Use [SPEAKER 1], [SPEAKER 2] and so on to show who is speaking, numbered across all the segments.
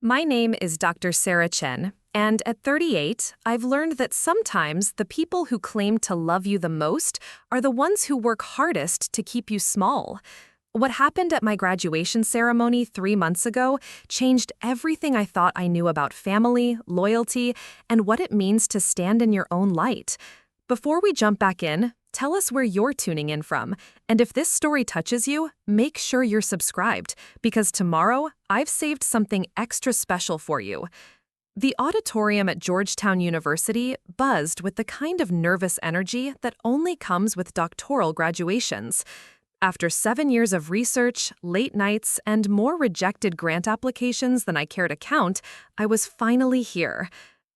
[SPEAKER 1] My name is Dr. Sarah Chen, and at 38, I've learned that sometimes the people who claim to love you the most are the ones who work hardest to keep you small. What happened at my graduation ceremony 3 months ago changed everything I thought I knew about family, loyalty, and what it means to stand in your own light. Before we jump back in, tell us where you're tuning in from, and if this story touches you, make sure you're subscribed, because tomorrow, I've saved something extra special for you. The auditorium at Georgetown University buzzed with the kind of nervous energy that only comes with doctoral graduations. After 7 years of research, late nights, and more rejected grant applications than I care to count, I was finally here.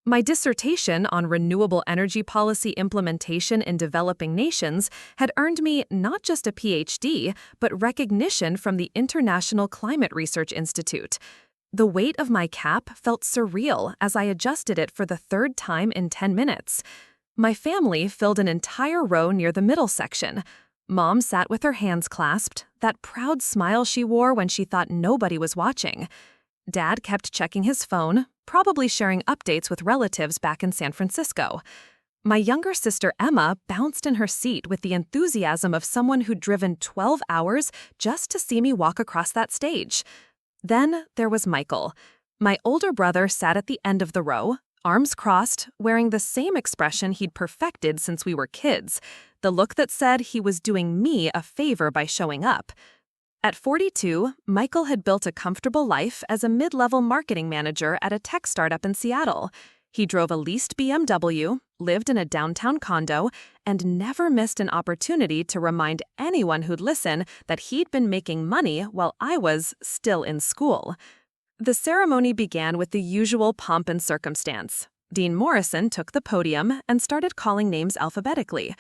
[SPEAKER 1] My dissertation on renewable energy policy implementation in developing nations had earned me not just a PhD, but recognition from the International Climate Research Institute. The weight of my cap felt surreal as I adjusted it for the third time in 10 minutes. My family filled an entire row near the middle section. Mom sat with her hands clasped, that proud smile she wore when she thought nobody was watching. Dad kept checking his phone, probably sharing updates with relatives back in San Francisco. My younger sister Emma bounced in her seat with the enthusiasm of someone who'd driven 12 hours just to see me walk across that stage. Then there was Michael. My older brother sat at the end of the row, arms crossed, wearing the same expression he'd perfected since we were kids, the look that said he was doing me a favor by showing up. At 42, Michael had built a comfortable life as a mid-level marketing manager at a tech startup in Seattle. He drove a leased BMW, lived in a downtown condo, and never missed an opportunity to remind anyone who'd listen that he'd been making money while I was still in school. The ceremony began with the usual pomp and circumstance. Dean Morrison took the podium and started calling names alphabetically.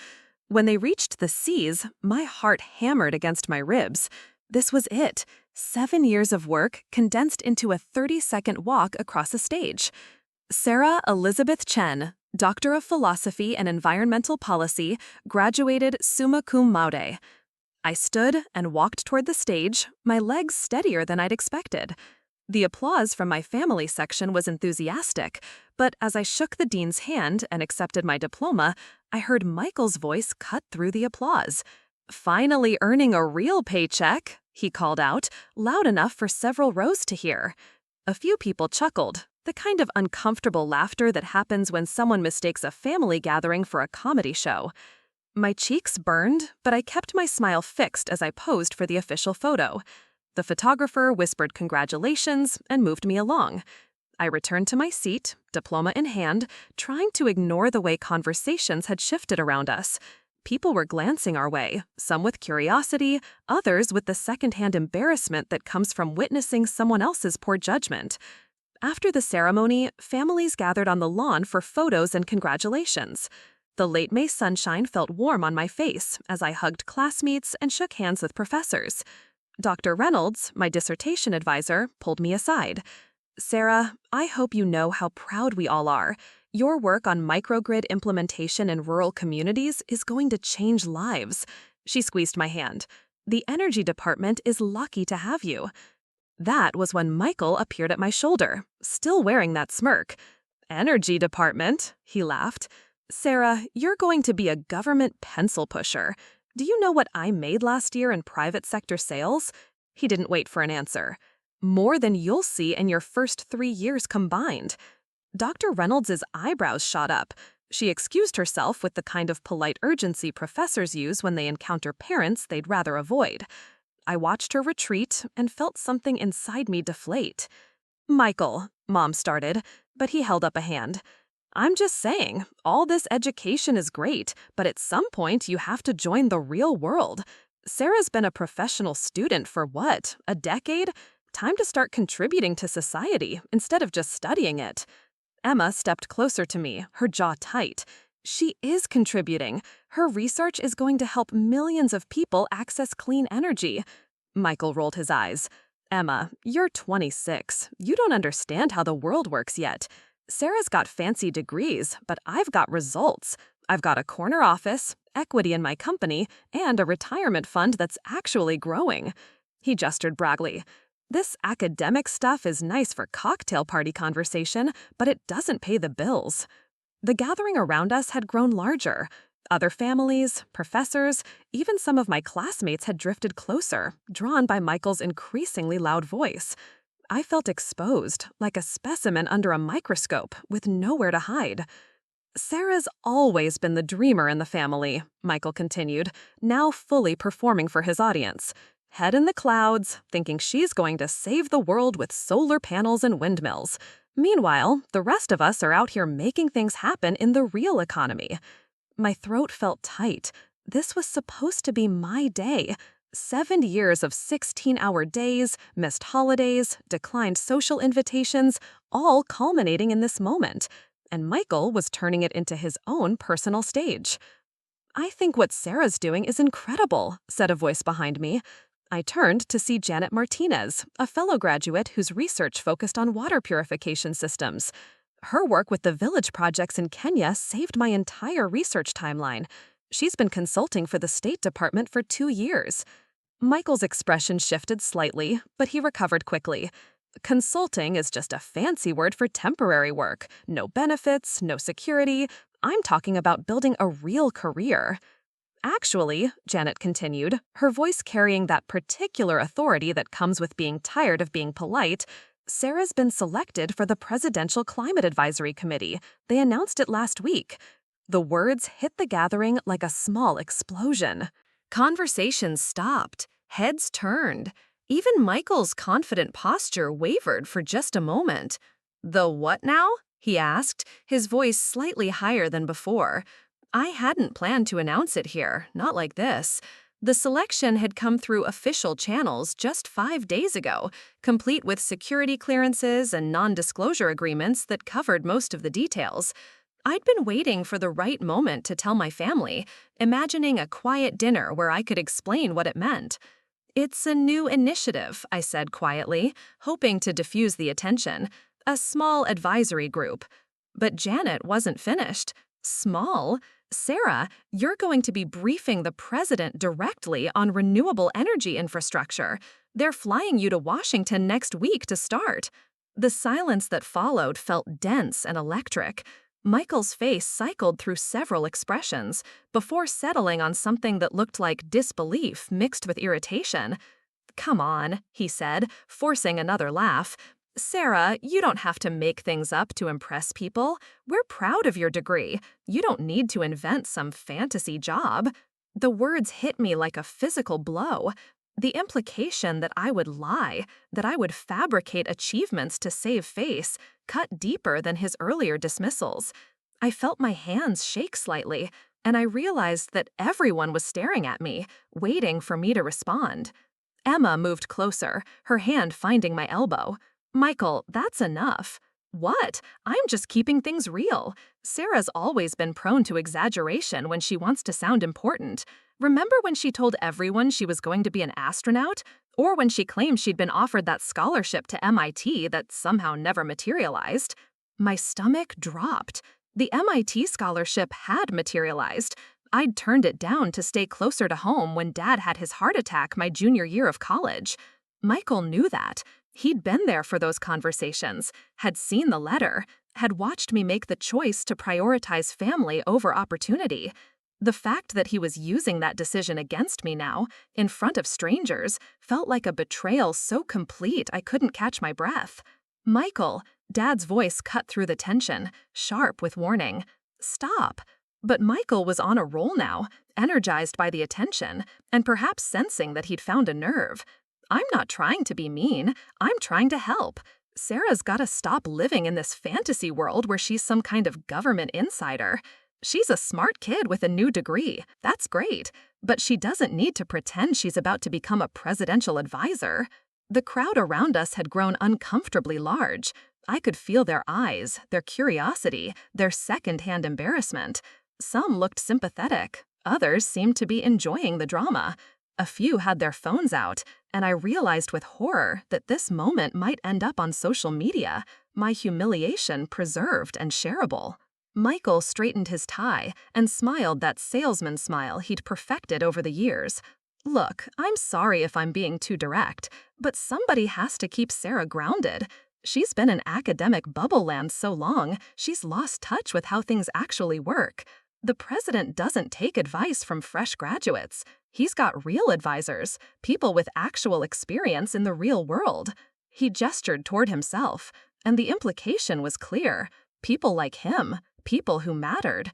[SPEAKER 1] When they reached the C's, my heart hammered against my ribs. This was it. 7 years of work condensed into a 30-second walk across a stage. Sarah Elizabeth Chen, Doctor of Philosophy and Environmental Policy, graduated summa cum laude. I stood and walked toward the stage, my legs steadier than I'd expected. The applause from my family section was enthusiastic, but as I shook the dean's hand and accepted my diploma, I heard Michael's voice cut through the applause. "Finally earning a real paycheck," he called out, loud enough for several rows to hear. A few people chuckled, the kind of uncomfortable laughter that happens when someone mistakes a family gathering for a comedy show. My cheeks burned, but I kept my smile fixed as I posed for the official photo. The photographer whispered congratulations and moved me along. I returned to my seat, diploma in hand, trying to ignore the way conversations had shifted around us. People were glancing our way, some with curiosity, others with the secondhand embarrassment that comes from witnessing someone else's poor judgment. After the ceremony, families gathered on the lawn for photos and congratulations. The late May sunshine felt warm on my face as I hugged classmates and shook hands with professors. Dr. Reynolds, my dissertation advisor, pulled me aside. "Sarah, I hope you know how proud we all are. Your work on microgrid implementation in rural communities is going to change lives." She squeezed my hand. "The energy department is lucky to have you." That was when Michael appeared at my shoulder, still wearing that smirk. "Energy department?" he laughed. "Sarah, you're going to be a government pencil pusher. Do you know what I made last year in private sector sales?" He didn't wait for an answer. "More than you'll see in your first 3 years combined." Dr. Reynolds' eyebrows shot up. She excused herself with the kind of polite urgency professors use when they encounter parents they'd rather avoid. I watched her retreat and felt something inside me deflate. "Michael," Mom started, but he held up a hand. "I'm just saying, all this education is great, but at some point you have to join the real world. Sarah's been a professional student for what, a decade? Time to start contributing to society instead of just studying it." Emma stepped closer to me, her jaw tight. "She is contributing. Her research is going to help millions of people access clean energy." Michael rolled his eyes. "Emma, you're 26. You don't understand how the world works yet. Sarah's got fancy degrees, but I've got results. I've got a corner office, equity in my company, and a retirement fund that's actually growing." He gestured braggly. This academic stuff is nice for cocktail party conversation, but it doesn't pay the bills. The gathering around us had grown larger. Other families, professors, even some of my classmates had drifted closer, drawn by Michael's increasingly loud voice. I felt exposed, like a specimen under a microscope, with nowhere to hide. Sarah's always been the dreamer in the family, Michael continued, now fully performing for his audience. Head in the clouds, thinking she's going to save the world with solar panels and windmills. Meanwhile, the rest of us are out here making things happen in the real economy. My throat felt tight. This was supposed to be my day. 7 years of 16-hour days, missed holidays, declined social invitations, all culminating in this moment. And Michael was turning it into his own personal stage. "I think what Sarah's doing is incredible," said a voice behind me. I turned to see Janet Martinez, a fellow graduate whose research focused on water purification systems. Her work with the village projects in Kenya saved my entire research timeline. She's been consulting for the State Department for 2 years. Michael's expression shifted slightly, but he recovered quickly. Consulting is just a fancy word for temporary work. No benefits, no security. I'm talking about building a real career. Actually, Janet continued, her voice carrying that particular authority that comes with being tired of being polite, Sarah's been selected for the Presidential Climate Advisory Committee. They announced it last week. The words hit the gathering like a small explosion. Conversations stopped. Heads turned. Even Michael's confident posture wavered for just a moment. "The what now?" he asked, his voice slightly higher than before. I hadn't planned to announce it here, not like this. The selection had come through official channels just 5 days ago, complete with security clearances and non-disclosure agreements that covered most of the details. I'd been waiting for the right moment to tell my family, imagining a quiet dinner where I could explain what it meant. "It's a new initiative," I said quietly, hoping to diffuse the attention. "A small advisory group." But Janet wasn't finished. "Small? Sarah, you're going to be briefing the president directly on renewable energy infrastructure. They're flying you to Washington next week to start." The silence that followed felt dense and electric. Michael's face cycled through several expressions before settling on something that looked like disbelief mixed with irritation. "Come on," he said, forcing another laugh. "Sarah, you don't have to make things up to impress people. We're proud of your degree. You don't need to invent some fantasy job." The words hit me like a physical blow. The implication that I would lie, that I would fabricate achievements to save face, cut deeper than his earlier dismissals. I felt my hands shake slightly, and I realized that everyone was staring at me, waiting for me to respond. Emma moved closer, her hand finding my elbow. "Michael, that's enough." "What? I'm just keeping things real." Sarah's always been prone to exaggeration when she wants to sound important. Remember when she told everyone she was going to be an astronaut? Or when she claimed she'd been offered that scholarship to MIT that somehow never materialized? My stomach dropped. The MIT scholarship had materialized. I'd turned it down to stay closer to home when Dad had his heart attack my junior year of college. Michael knew that. He'd been there for those conversations, had seen the letter, had watched me make the choice to prioritize family over opportunity. The fact that he was using that decision against me now, in front of strangers, felt like a betrayal so complete I couldn't catch my breath. "Michael," Dad's voice cut through the tension, sharp with warning. "Stop." But Michael was on a roll now, energized by the attention, and perhaps sensing that he'd found a nerve. "I'm not trying to be mean. I'm trying to help. Sarah's gotta stop living in this fantasy world where she's some kind of government insider. She's a smart kid with a new degree. That's great. But she doesn't need to pretend she's about to become a presidential advisor." The crowd around us had grown uncomfortably large. I could feel their eyes, their curiosity, their second-hand embarrassment. Some looked sympathetic. Others seemed to be enjoying the drama. A few had their phones out, and I realized with horror that this moment might end up on social media, my humiliation preserved and shareable. Michael straightened his tie and smiled that salesman smile he'd perfected over the years. Look, I'm sorry if I'm being too direct, but somebody has to keep Sarah grounded. She's been in academic bubble land so long, she's lost touch with how things actually work. The president doesn't take advice from fresh graduates. He's got real advisors, people with actual experience in the real world. He gestured toward himself, and the implication was clear. People like him, people who mattered.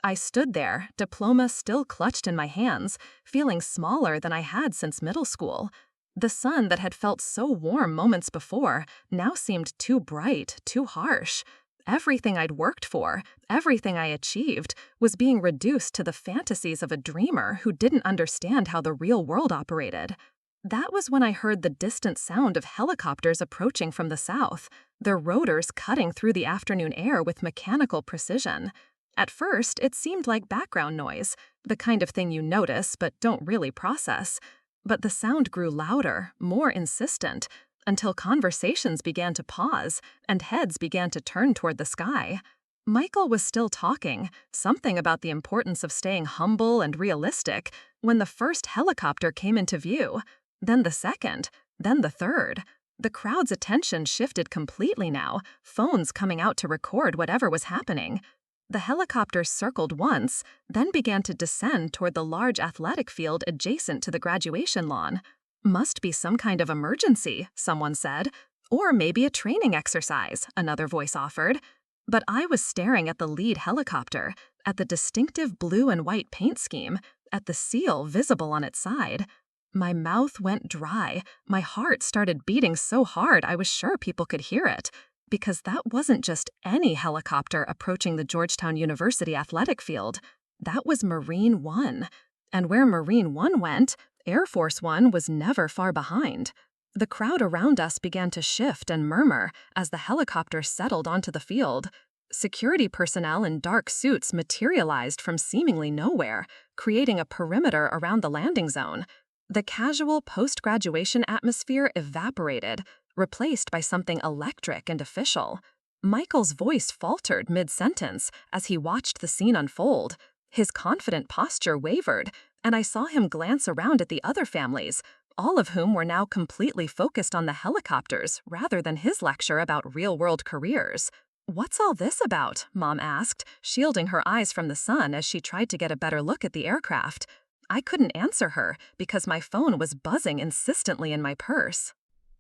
[SPEAKER 1] I stood there, diploma still clutched in my hands, feeling smaller than I had since middle school. The sun that had felt so warm moments before now seemed too bright, too harsh. Everything I'd worked for, everything I achieved, was being reduced to the fantasies of a dreamer who didn't understand how the real world operated. That was when I heard the distant sound of helicopters approaching from the south, their rotors cutting through the afternoon air with mechanical precision. At first, it seemed like background noise, the kind of thing you notice but don't really process. But the sound grew louder, more insistent, until conversations began to pause and heads began to turn toward the sky. Michael was still talking, something about the importance of staying humble and realistic, when the first helicopter came into view. Then the second, then the third. The crowd's attention shifted completely now, phones coming out to record whatever was happening. The helicopter circled once, then began to descend toward the large athletic field adjacent to the graduation lawn. Must be some kind of emergency, someone said. Or maybe a training exercise, another voice offered. But I was staring at the lead helicopter, at the distinctive blue and white paint scheme, at the seal visible on its side. My mouth went dry. My heart started beating so hard I was sure people could hear it. Because that wasn't just any helicopter approaching the Georgetown University athletic field. That was Marine One. And where Marine One went, Air Force One was never far behind. The crowd around us began to shift and murmur as the helicopter settled onto the field. Security personnel in dark suits materialized from seemingly nowhere, creating a perimeter around the landing zone. The casual post-graduation atmosphere evaporated, replaced by something electric and official. Michael's voice faltered mid-sentence as he watched the scene unfold. His confident posture wavered, and I saw him glance around at the other families, all of whom were now completely focused on the helicopters rather than his lecture about real-world careers. "What's all this about?" Mom asked, shielding her eyes from the sun as she tried to get a better look at the aircraft. I couldn't answer her because my phone was buzzing insistently in my purse.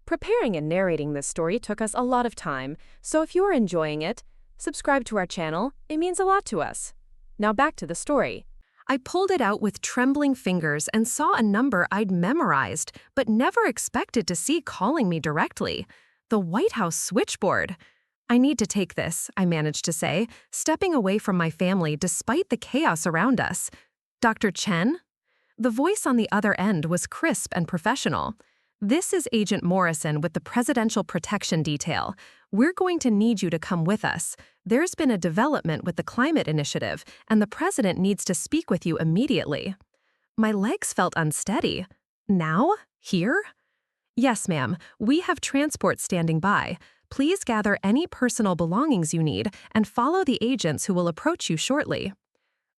[SPEAKER 2] Preparing and narrating this story took us a lot of time, so if you are enjoying it, subscribe to our channel. It means a lot to us. Now back to the story.
[SPEAKER 1] I pulled it out with trembling fingers and saw a number I'd memorized but never expected to see calling me directly. The White House switchboard. "I need to take this," I managed to say, stepping away from my family despite the chaos around us. "Dr. Chen?" The voice on the other end was crisp and professional. "This is Agent Morrison with the Presidential Protection Detail. We're going to need you to come with us. There's been a development with the climate initiative, and the president needs to speak with you immediately." My legs felt unsteady. "Now? Here?" "Yes, ma'am. We have transport standing by. Please gather any personal belongings you need and follow the agents who will approach you shortly."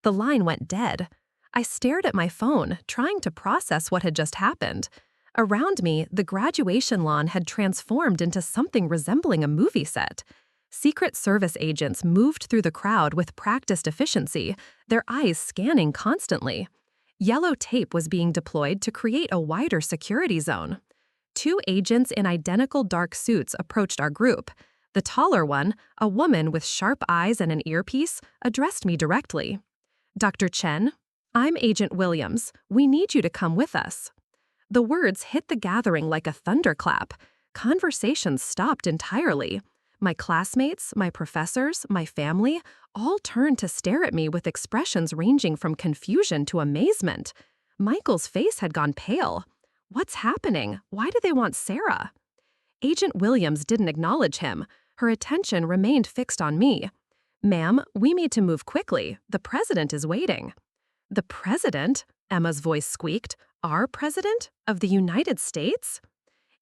[SPEAKER 1] The line went dead. I stared at my phone, trying to process what had just happened. Around me, the graduation lawn had transformed into something resembling a movie set. Secret Service agents moved through the crowd with practiced efficiency, their eyes scanning constantly. Yellow tape was being deployed to create a wider security zone. 2 agents in identical dark suits approached our group. The taller one, a woman with sharp eyes and an earpiece, addressed me directly. "Dr. Chen, I'm Agent Williams. We need you to come with us." The words hit the gathering like a thunderclap. Conversations stopped entirely. My classmates, my professors, my family, all turned to stare at me with expressions ranging from confusion to amazement. Michael's face had gone pale. What's happening? Why do they want Sarah? Agent Williams didn't acknowledge him. Her attention remained fixed on me. "Ma'am, we need to move quickly. The president is waiting." "The president?" Emma's voice squeaked. "Our president? Of the United States?"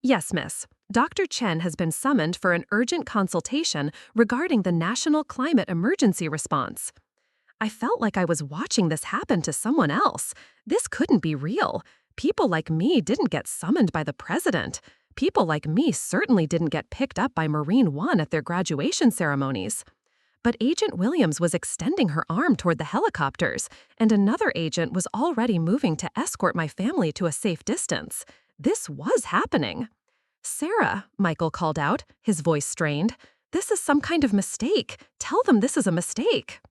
[SPEAKER 1] "Yes, miss. Dr. Chen has been summoned for an urgent consultation regarding the national climate emergency response." I felt like I was watching this happen to someone else. This couldn't be real. People like me didn't get summoned by the president. People like me certainly didn't get picked up by Marine One at their graduation ceremonies. But Agent Williams was extending her arm toward the helicopters, and another agent was already moving to escort my family to a safe distance. This was happening. "Sarah," Michael called out, his voice strained. "This is some kind of mistake. Tell them this is a mistake."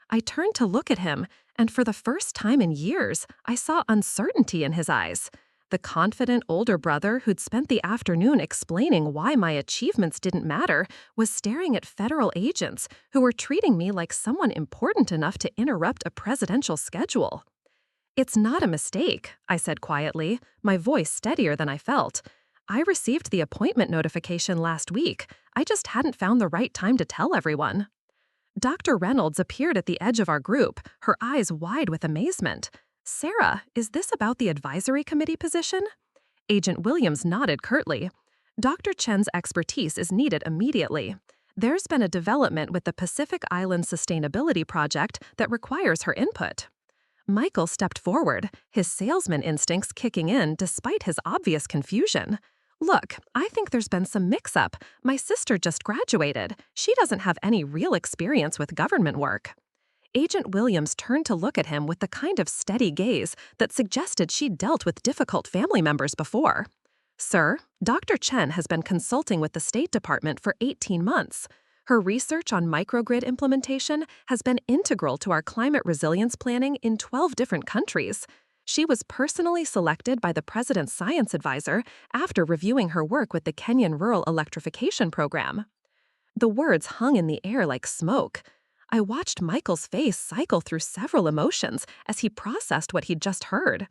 [SPEAKER 1] I turned to look at him, and for the first time in years, I saw uncertainty in his eyes. The confident older brother who'd spent the afternoon explaining why my achievements didn't matter was staring at federal agents who were treating me like someone important enough to interrupt a presidential schedule. "It's not a mistake," I said quietly, my voice steadier than I felt. "I received the appointment notification last week. I just hadn't found the right time to tell everyone." Dr. Reynolds appeared at the edge of our group, her eyes wide with amazement. "Sarah, is this about the advisory committee position?" Agent Williams nodded curtly. "Dr. Chen's expertise is needed immediately. There's been a development with the Pacific Island Sustainability Project that requires her input." Michael stepped forward, his salesman instincts kicking in despite his obvious confusion. "Look, I think there's been some mix-up. My sister just graduated. She doesn't have any real experience with government work." Agent Williams turned to look at him with the kind of steady gaze that suggested she'd dealt with difficult family members before. "Sir, Dr. Chen has been consulting with the State Department for 18 months. Her research on microgrid implementation has been integral to our climate resilience planning in 12 different countries. She was personally selected by the President's science advisor after reviewing her work with the Kenyan Rural Electrification Program." The words hung in the air like smoke. I watched Michael's face cycle through several emotions as he processed what he'd just heard.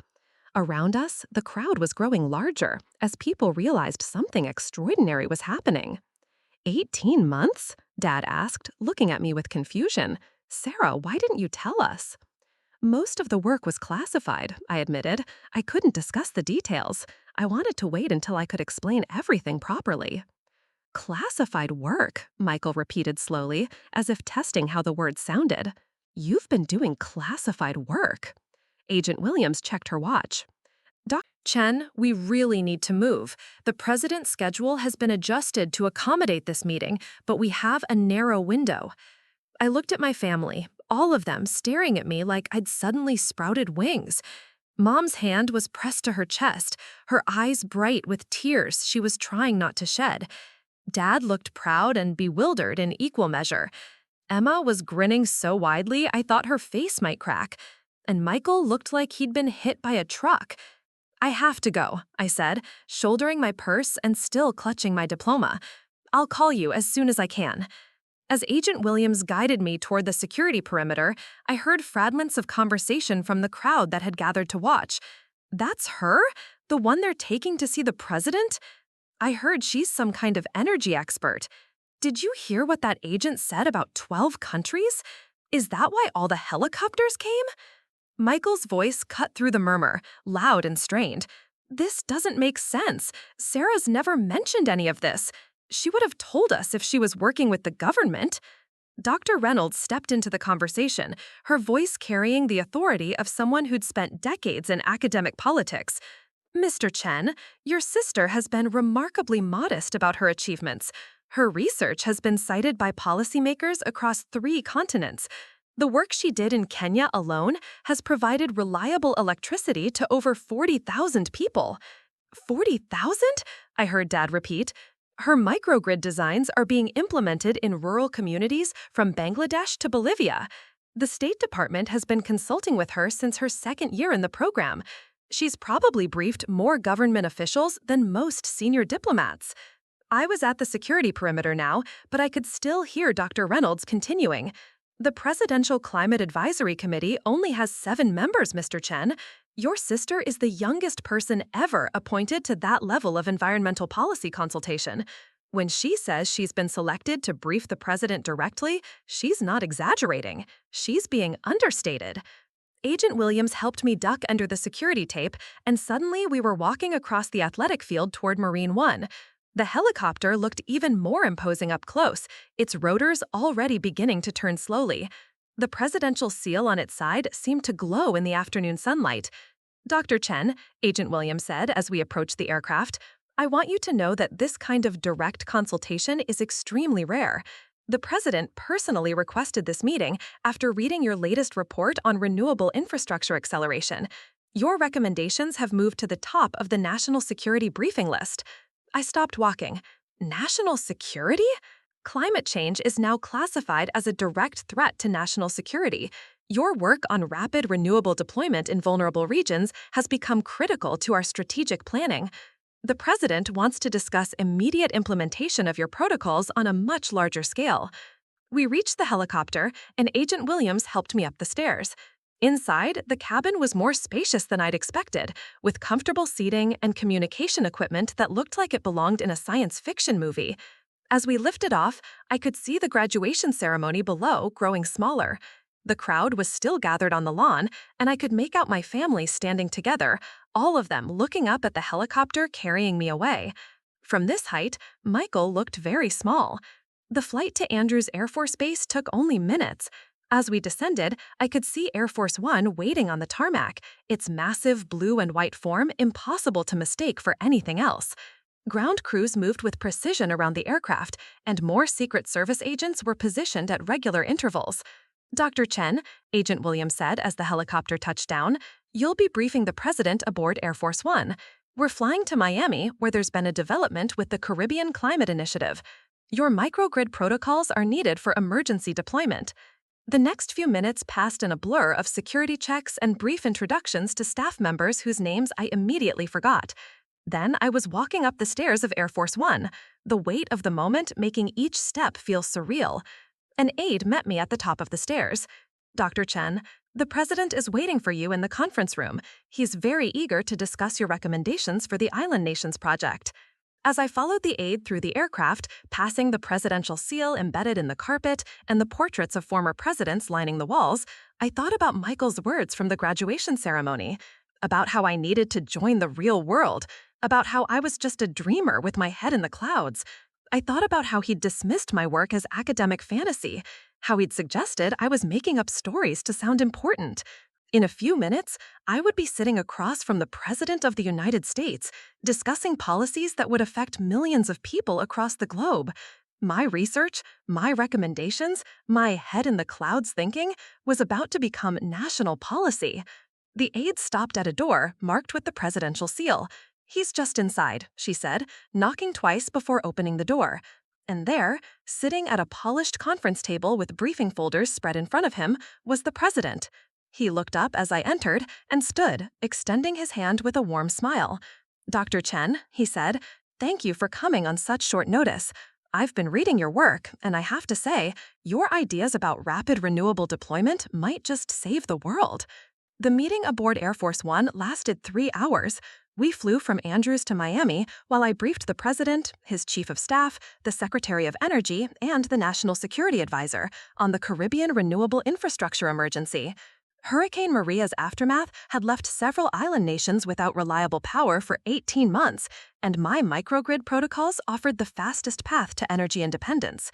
[SPEAKER 1] Around us, the crowd was growing larger as people realized something extraordinary was happening. 18 months? Dad asked, looking at me with confusion. "Sarah, why didn't you tell us?" "Most of the work was classified," I admitted. "I couldn't discuss the details. I wanted to wait until I could explain everything properly." "Classified work," Michael repeated slowly, as if testing how the word sounded. "You've been doing classified work." Agent Williams checked her watch. "Dr. Chen, we really need to move. The president's schedule has been adjusted to accommodate this meeting, but we have a narrow window." I looked at my family, all of them staring at me like I'd suddenly sprouted wings. Mom's hand was pressed to her chest, her eyes bright with tears she was trying not to shed. Dad looked proud and bewildered in equal measure. Emma was grinning so widely I thought her face might crack. And Michael looked like he'd been hit by a truck. "I have to go," I said, shouldering my purse and still clutching my diploma. "I'll call you as soon as I can." As Agent Williams guided me toward the security perimeter, I heard fragments of conversation from the crowd that had gathered to watch. "That's her? The one they're taking to see the president? I heard she's some kind of energy expert. Did you hear what that agent said about 12 countries? Is that why all the helicopters came?" Michael's voice cut through the murmur, loud and strained. "This doesn't make sense. Sarah's never mentioned any of this. She would have told us if she was working with the government." Dr. Reynolds stepped into the conversation, her voice carrying the authority of someone who'd spent decades in academic politics. "Mr. Chen, your sister has been remarkably modest about her achievements. Her research has been cited by policymakers across 3 continents. The work she did in Kenya alone has provided reliable electricity to over 40,000 people." 40,000? I heard Dad repeat. "Her microgrid designs are being implemented in rural communities from Bangladesh to Bolivia. The State Department has been consulting with her since her 2nd year in the program. She's probably briefed more government officials than most senior diplomats." I was at the security perimeter now, but I could still hear Dr. Reynolds continuing. "The Presidential Climate Advisory Committee only has 7 members, Mr. Chen. Your sister is the youngest person ever appointed to that level of environmental policy consultation. When she says she's been selected to brief the president directly, she's not exaggerating. She's being understated." Agent Williams helped me duck under the security tape, and suddenly we were walking across the athletic field toward Marine One. The helicopter looked even more imposing up close, its rotors already beginning to turn slowly. The presidential seal on its side seemed to glow in the afternoon sunlight. Dr. Chen, Agent Williams said as we approached the aircraft, I want you to know that this kind of direct consultation is extremely rare. The president personally requested this meeting after reading your latest report on renewable infrastructure acceleration. Your recommendations have moved to the top of the national security briefing list. I stopped walking. National security? Climate change is now classified as a direct threat to national security. Your work on rapid renewable deployment in vulnerable regions has become critical to our strategic planning. The president wants to discuss immediate implementation of your protocols on a much larger scale. We reached the helicopter, and Agent Williams helped me up the stairs. Inside, the cabin was more spacious than I'd expected, with comfortable seating and communication equipment that looked like it belonged in a science fiction movie. As we lifted off, I could see the graduation ceremony below growing smaller. The crowd was still gathered on the lawn, and I could make out my family standing together, all of them looking up at the helicopter carrying me away. From this height, Michael looked very small. The flight to Andrews Air Force Base took only minutes. As we descended, I could see Air Force One waiting on the tarmac, its massive blue and white form impossible to mistake for anything else. Ground crews moved with precision around the aircraft, and more Secret Service agents were positioned at regular intervals. Dr. Chen, Agent Williams said as the helicopter touched down, you'll be briefing the president aboard Air Force One. We're flying to Miami, where there's been a development with the Caribbean Climate Initiative. Your microgrid protocols are needed for emergency deployment. The next few minutes passed in a blur of security checks and brief introductions to staff members whose names I immediately forgot. Then I was walking up the stairs of Air Force One, the weight of the moment making each step feel surreal. An aide met me at the top of the stairs. Dr. Chen, the president is waiting for you in the conference room. He's very eager to discuss your recommendations for the Island Nations project. As I followed the aide through the aircraft, passing the presidential seal embedded in the carpet and the portraits of former presidents lining the walls, I thought about Michael's words from the graduation ceremony, about how I needed to join the real world, about how I was just a dreamer with my head in the clouds. I thought about how he'd dismissed my work as academic fantasy, how he'd suggested I was making up stories to sound important. In a few minutes, I would be sitting across from the President of the United States, discussing policies that would affect millions of people across the globe. My research, my recommendations, my head-in-the-clouds thinking was about to become national policy. The aide stopped at a door marked with the presidential seal. He's just inside, she said, knocking twice before opening the door. And there, sitting at a polished conference table with briefing folders spread in front of him, was the president. He looked up as I entered and stood, extending his hand with a warm smile. Dr. Chen, he said, thank you for coming on such short notice. I've been reading your work, and I have to say, your ideas about rapid renewable deployment might just save the world. The meeting aboard Air Force One lasted 3 hours. We flew from Andrews to Miami while I briefed the president, his chief of staff, the Secretary of Energy, and the National Security Advisor on the Caribbean renewable infrastructure emergency. Hurricane Maria's aftermath had left several island nations without reliable power for 18 months, and my microgrid protocols offered the fastest path to energy independence.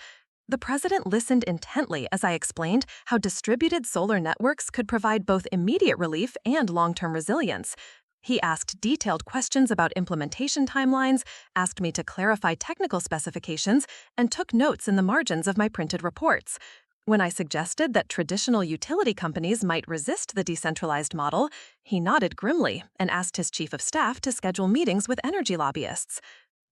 [SPEAKER 1] The president listened intently as I explained how distributed solar networks could provide both immediate relief and long-term resilience. He asked detailed questions about implementation timelines, asked me to clarify technical specifications, and took notes in the margins of my printed reports. When I suggested that traditional utility companies might resist the decentralized model, he nodded grimly and asked his chief of staff to schedule meetings with energy lobbyists.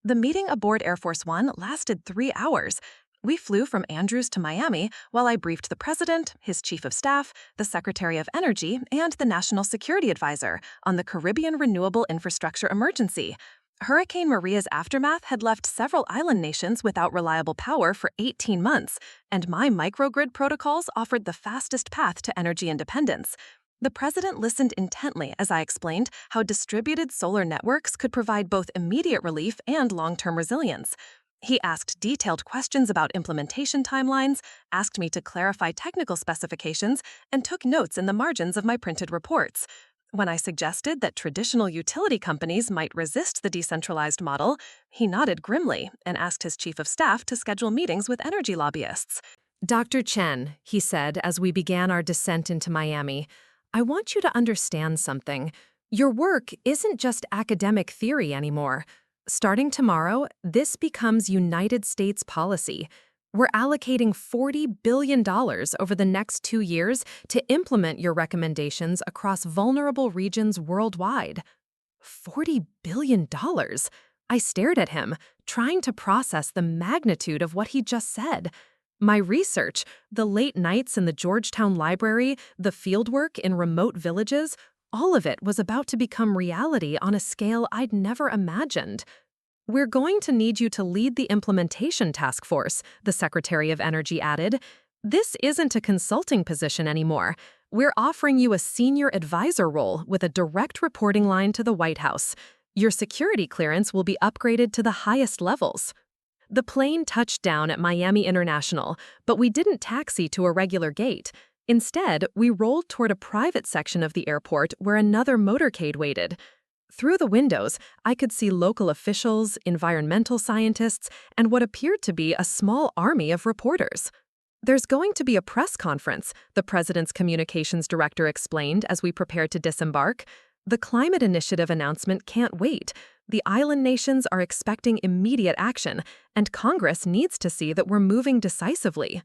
[SPEAKER 1] The meeting aboard Air Force One lasted 3 hours. We flew from Andrews to Miami while I briefed the president, his chief of staff, the Secretary of Energy, and the National Security Advisor on the Caribbean renewable infrastructure emergency. Hurricane Maria's aftermath had left several island nations without reliable power for 18 months, and my microgrid protocols offered the fastest path to energy independence. The president listened intently as I explained how distributed solar networks could provide both immediate relief and long-term resilience. He asked detailed questions about implementation timelines, asked me to clarify technical specifications, and took notes in the margins of my printed reports. When I suggested that traditional utility companies might resist the decentralized model, he nodded grimly and asked his chief of staff to schedule meetings with energy lobbyists. Dr. Chen, he said as we began our descent into Miami, I want you to understand something. Your work isn't just academic theory anymore. Starting tomorrow, this becomes United States policy. We're allocating $40 billion over the next 2 years to implement your recommendations across vulnerable regions worldwide. $40 billion? I stared at him, trying to process the magnitude of what he just said. My research, the late nights in the Georgetown Library, the fieldwork in remote villages, all of it was about to become reality on a scale I'd never imagined. We're going to need you to lead the implementation task force, the Secretary of Energy added. This isn't a consulting position anymore. We're offering you a senior advisor role with a direct reporting line to the White House. Your security clearance will be upgraded to the highest levels. The plane touched down at Miami International, but we didn't taxi to a regular gate. Instead, we rolled toward a private section of the airport where another motorcade waited. Through the windows, I could see local officials, environmental scientists, and what appeared to be a small army of reporters. There's going to be a press conference, the president's communications director explained as we prepared to disembark. The climate initiative announcement can't wait. The island nations are expecting immediate action, and Congress needs to see that we're moving decisively.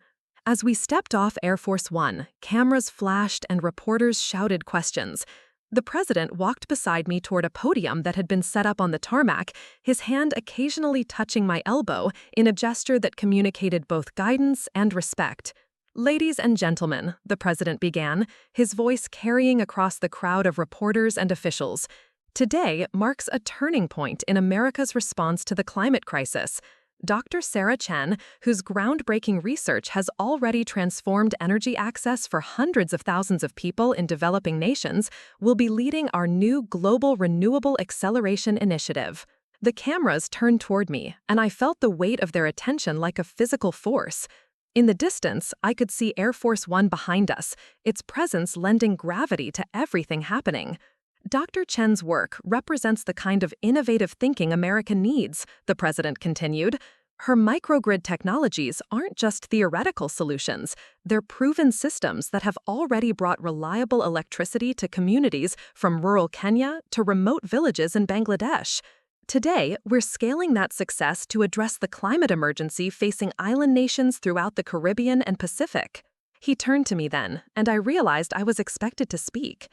[SPEAKER 1] As we stepped off Air Force One, cameras flashed and reporters shouted questions. The president walked beside me toward a podium that had been set up on the tarmac, his hand occasionally touching my elbow in a gesture that communicated both guidance and respect. "Ladies and gentlemen," the president began, his voice carrying across the crowd of reporters and officials. "Today marks a turning point in America's response to the climate crisis. Dr. Chen, whose groundbreaking research has already transformed energy access for hundreds of thousands of people in developing nations, will be leading our new Global Renewable Acceleration Initiative." The cameras turned toward me, and I felt the weight of their attention like a physical force. In the distance, I could see Air Force One behind us, its presence lending gravity to everything happening. "Dr. Chen's work represents the kind of innovative thinking America needs," the president continued. "Her microgrid technologies aren't just theoretical solutions, they're proven systems that have already brought reliable electricity to communities from rural Kenya to remote villages in Bangladesh. Today, we're scaling that success to address the climate emergency facing island nations throughout the Caribbean and Pacific." He turned to me then, and I realized I was expected to speak.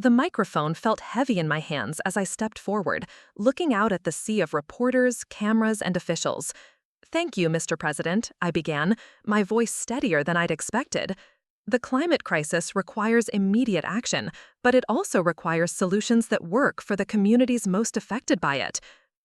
[SPEAKER 1] The microphone felt heavy in my hands as I stepped forward, looking out at the sea of reporters, cameras, and officials. "Thank you, Mr. President," I began, my voice steadier than I'd expected. "The climate crisis requires immediate action, but it also requires solutions that work for the communities most affected by it.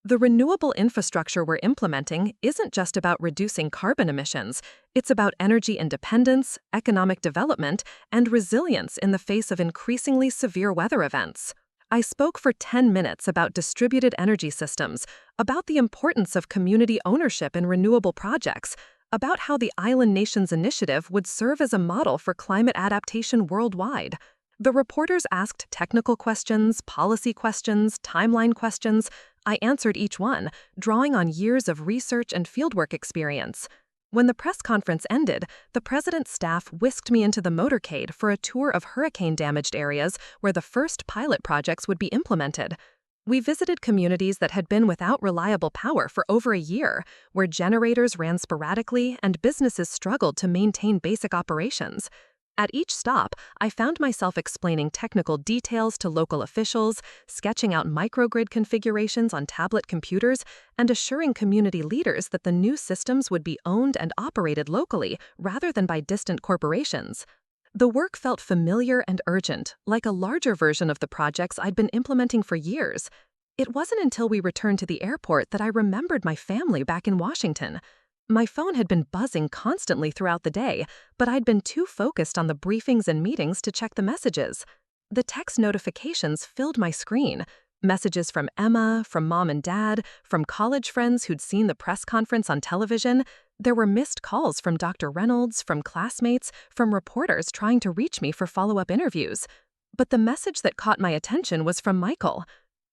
[SPEAKER 1] The renewable infrastructure we're implementing isn't just about reducing carbon emissions. It's about energy independence, economic development, and resilience in the face of increasingly severe weather events." I spoke for 10 minutes about distributed energy systems, about the importance of community ownership in renewable projects, about how the Island Nations Initiative would serve as a model for climate adaptation worldwide. The reporters asked technical questions, policy questions, timeline questions. I answered each one, drawing on years of research and fieldwork experience. When the press conference ended, the president's staff whisked me into the motorcade for a tour of hurricane-damaged areas where the first pilot projects would be implemented. We visited communities that had been without reliable power for over a year, where generators ran sporadically and businesses struggled to maintain basic operations. At each stop, I found myself explaining technical details to local officials, sketching out microgrid configurations on tablet computers, and assuring community leaders that the new systems would be owned and operated locally rather than by distant corporations. The work felt familiar and urgent, like a larger version of the projects I'd been implementing for years. It wasn't until we returned to the airport that I remembered my family back in Washington. My phone had been buzzing constantly throughout the day, but I'd been too focused on the briefings and meetings to check the messages. The text notifications filled my screen. Messages from Emma, from Mom and Dad, from college friends who'd seen the press conference on television. There were missed calls from Dr. Reynolds, from classmates, from reporters trying to reach me for follow-up interviews. But the message that caught my attention was from Michael.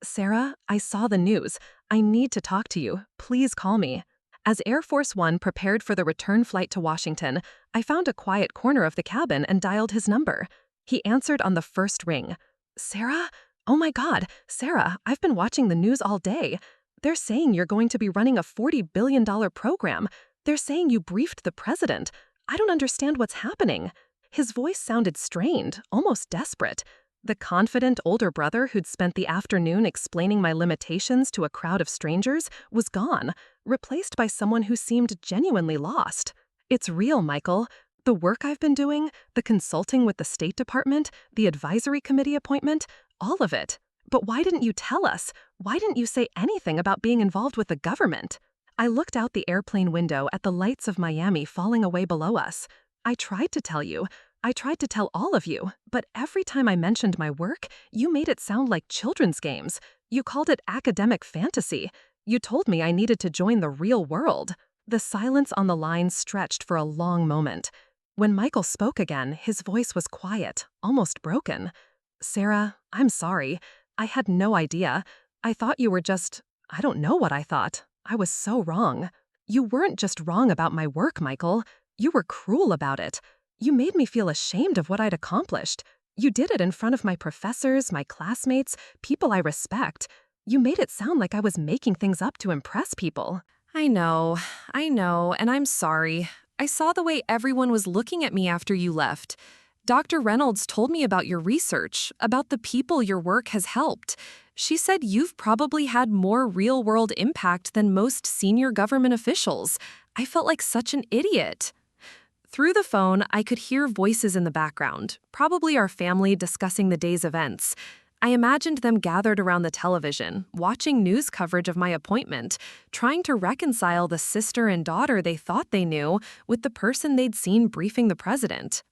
[SPEAKER 1] "Sarah, I saw the news. I need to talk to you. Please call me." As Air Force One prepared for the return flight to Washington, I found a quiet corner of the cabin and dialed his number. He answered on the first ring. "Sarah? Oh my God, Sarah, I've been watching the news all day. They're saying you're going to be running a $40 billion program. They're saying you briefed the president. I don't understand what's happening. His voice sounded strained, almost desperate. The confident older brother who'd spent the afternoon explaining my limitations to a crowd of strangers was gone, replaced by someone who seemed genuinely lost. It's real, Michael. The work I've been doing, the consulting with the State Department, the advisory committee appointment, all of it. But why didn't you tell us? Why didn't you say anything about being involved with the government? I looked out the airplane window at the lights of Miami falling away below us. I tried to tell you. I tried to tell all of you, but every time I mentioned my work, you made it sound like children's games. You called it academic fantasy. You told me I needed to join the real world. The silence on the line stretched for a long moment. When Michael spoke again, his voice was quiet, almost broken. Sarah, I'm sorry. I had no idea. I thought you were just... I don't know what I thought. I was so wrong. You weren't just wrong about my work, Michael. You were cruel about it. You made me feel ashamed of what I'd accomplished. You did it in front of my professors, my classmates, people I respect. You made it sound like I was making things up to impress people. I know, and I'm sorry. I saw the way everyone was looking at me after you left. Dr. Reynolds told me about your research, about the people your work has helped. She said you've probably had more real-world impact than most senior government officials. I felt like such an idiot. Through the phone, I could hear voices in the background, probably our family discussing the day's events. I imagined them gathered around the television, watching news coverage of my appointment, trying to reconcile the sister and daughter they thought they knew with the person they'd seen briefing the president.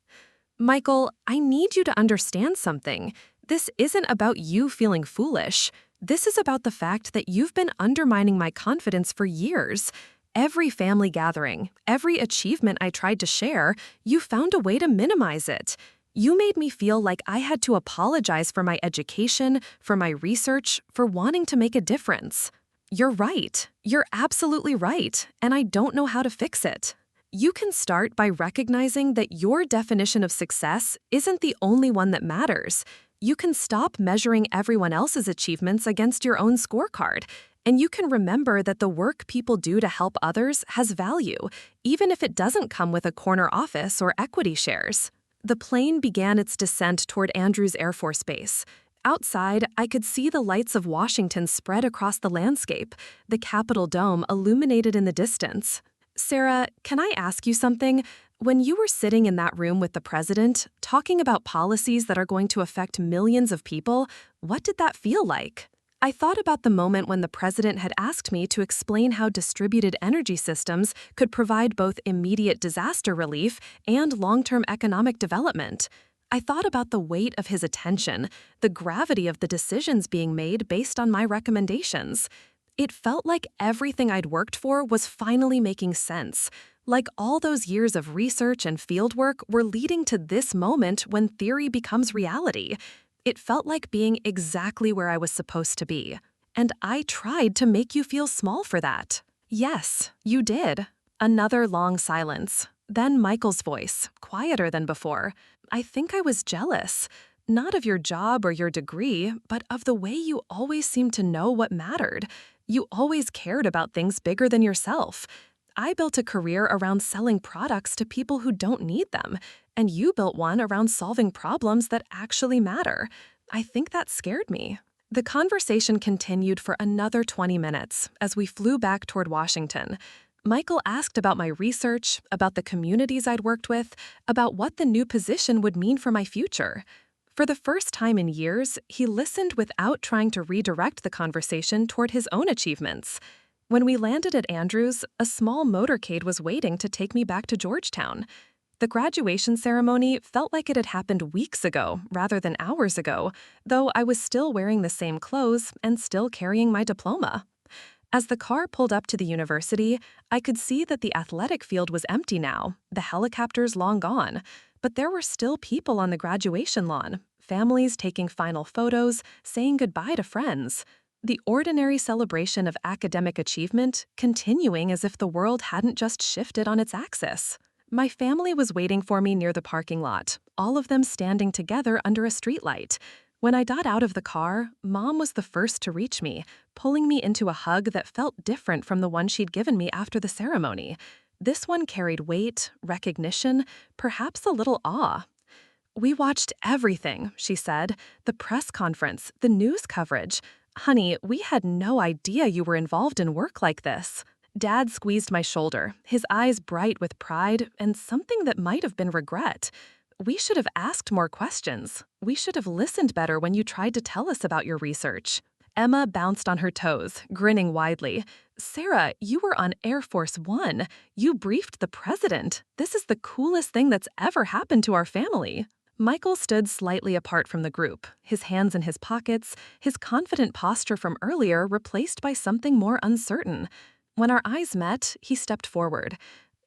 [SPEAKER 1] Michael, I need you to understand something. This isn't about you feeling foolish. This is about the fact that you've been undermining my confidence for years. Every family gathering, every achievement I tried to share, you found a way to minimize it. You made me feel like I had to apologize for my education, for my research, for wanting to make a difference. You're right. You're absolutely right, and I don't know how to fix it. You can start by recognizing that your definition of success isn't the only one that matters. You can stop measuring everyone else's achievements against your own scorecard. And you can remember that the work people do to help others has value, even if it doesn't come with a corner office or equity shares. The plane began its descent toward Andrews Air Force Base. Outside, I could see the lights of Washington spread across the landscape, the Capitol dome illuminated in the distance. Sarah, can I ask you something? When you were sitting in that room with the president, talking about policies that are going to affect millions of people, what did that feel like? I thought about the moment when the president had asked me to explain how distributed energy systems could provide both immediate disaster relief and long-term economic development. I thought about the weight of his attention, the gravity of the decisions being made based on my recommendations. It felt like everything I'd worked for was finally making sense, like all those years of research and fieldwork were leading to this moment when theory becomes reality. It felt like being exactly where I was supposed to be. And I tried to make you feel small for that. Yes, you did. Another long silence. Then Michael's voice, quieter than before. I think I was jealous. Not of your job or your degree, but of the way you always seemed to know what mattered. You always cared about things bigger than yourself. I built a career around selling products to people who don't need them, and you built one around solving problems that actually matter. I think that scared me. The conversation continued for another 20 minutes as we flew back toward Washington. Michael asked about my research, about the communities I'd worked with, about what the new position would mean for my future. For the first time in years, he listened without trying to redirect the conversation toward his own achievements. When we landed at Andrews, a small motorcade was waiting to take me back to Georgetown. The graduation ceremony felt like it had happened weeks ago rather than hours ago, though I was still wearing the same clothes and still carrying my diploma. As the car pulled up to the university, I could see that the athletic field was empty now, the helicopters long gone, but there were still people on the graduation lawn, families taking final photos, saying goodbye to friends. The ordinary celebration of academic achievement continuing as if the world hadn't just shifted on its axis. My family was waiting for me near the parking lot, all of them standing together under a streetlight. When I got out of the car, Mom was the first to reach me, pulling me into a hug that felt different from the one she'd given me after the ceremony. This one carried weight, recognition, perhaps a little awe. "We watched everything," she said. "The press conference, the news coverage. Honey, we had no idea you were involved in work like this." Dad squeezed my shoulder, his eyes bright with pride and something that might have been regret. "We should have asked more questions. We should have listened better when you tried to tell us about your research." Emma bounced on her toes, grinning widely. "Sarah, you were on Air Force One. You briefed the president. This is the coolest thing that's ever happened to our family." Michael stood slightly apart from the group, his hands in his pockets, his confident posture from earlier replaced by something more uncertain. When our eyes met, he stepped forward.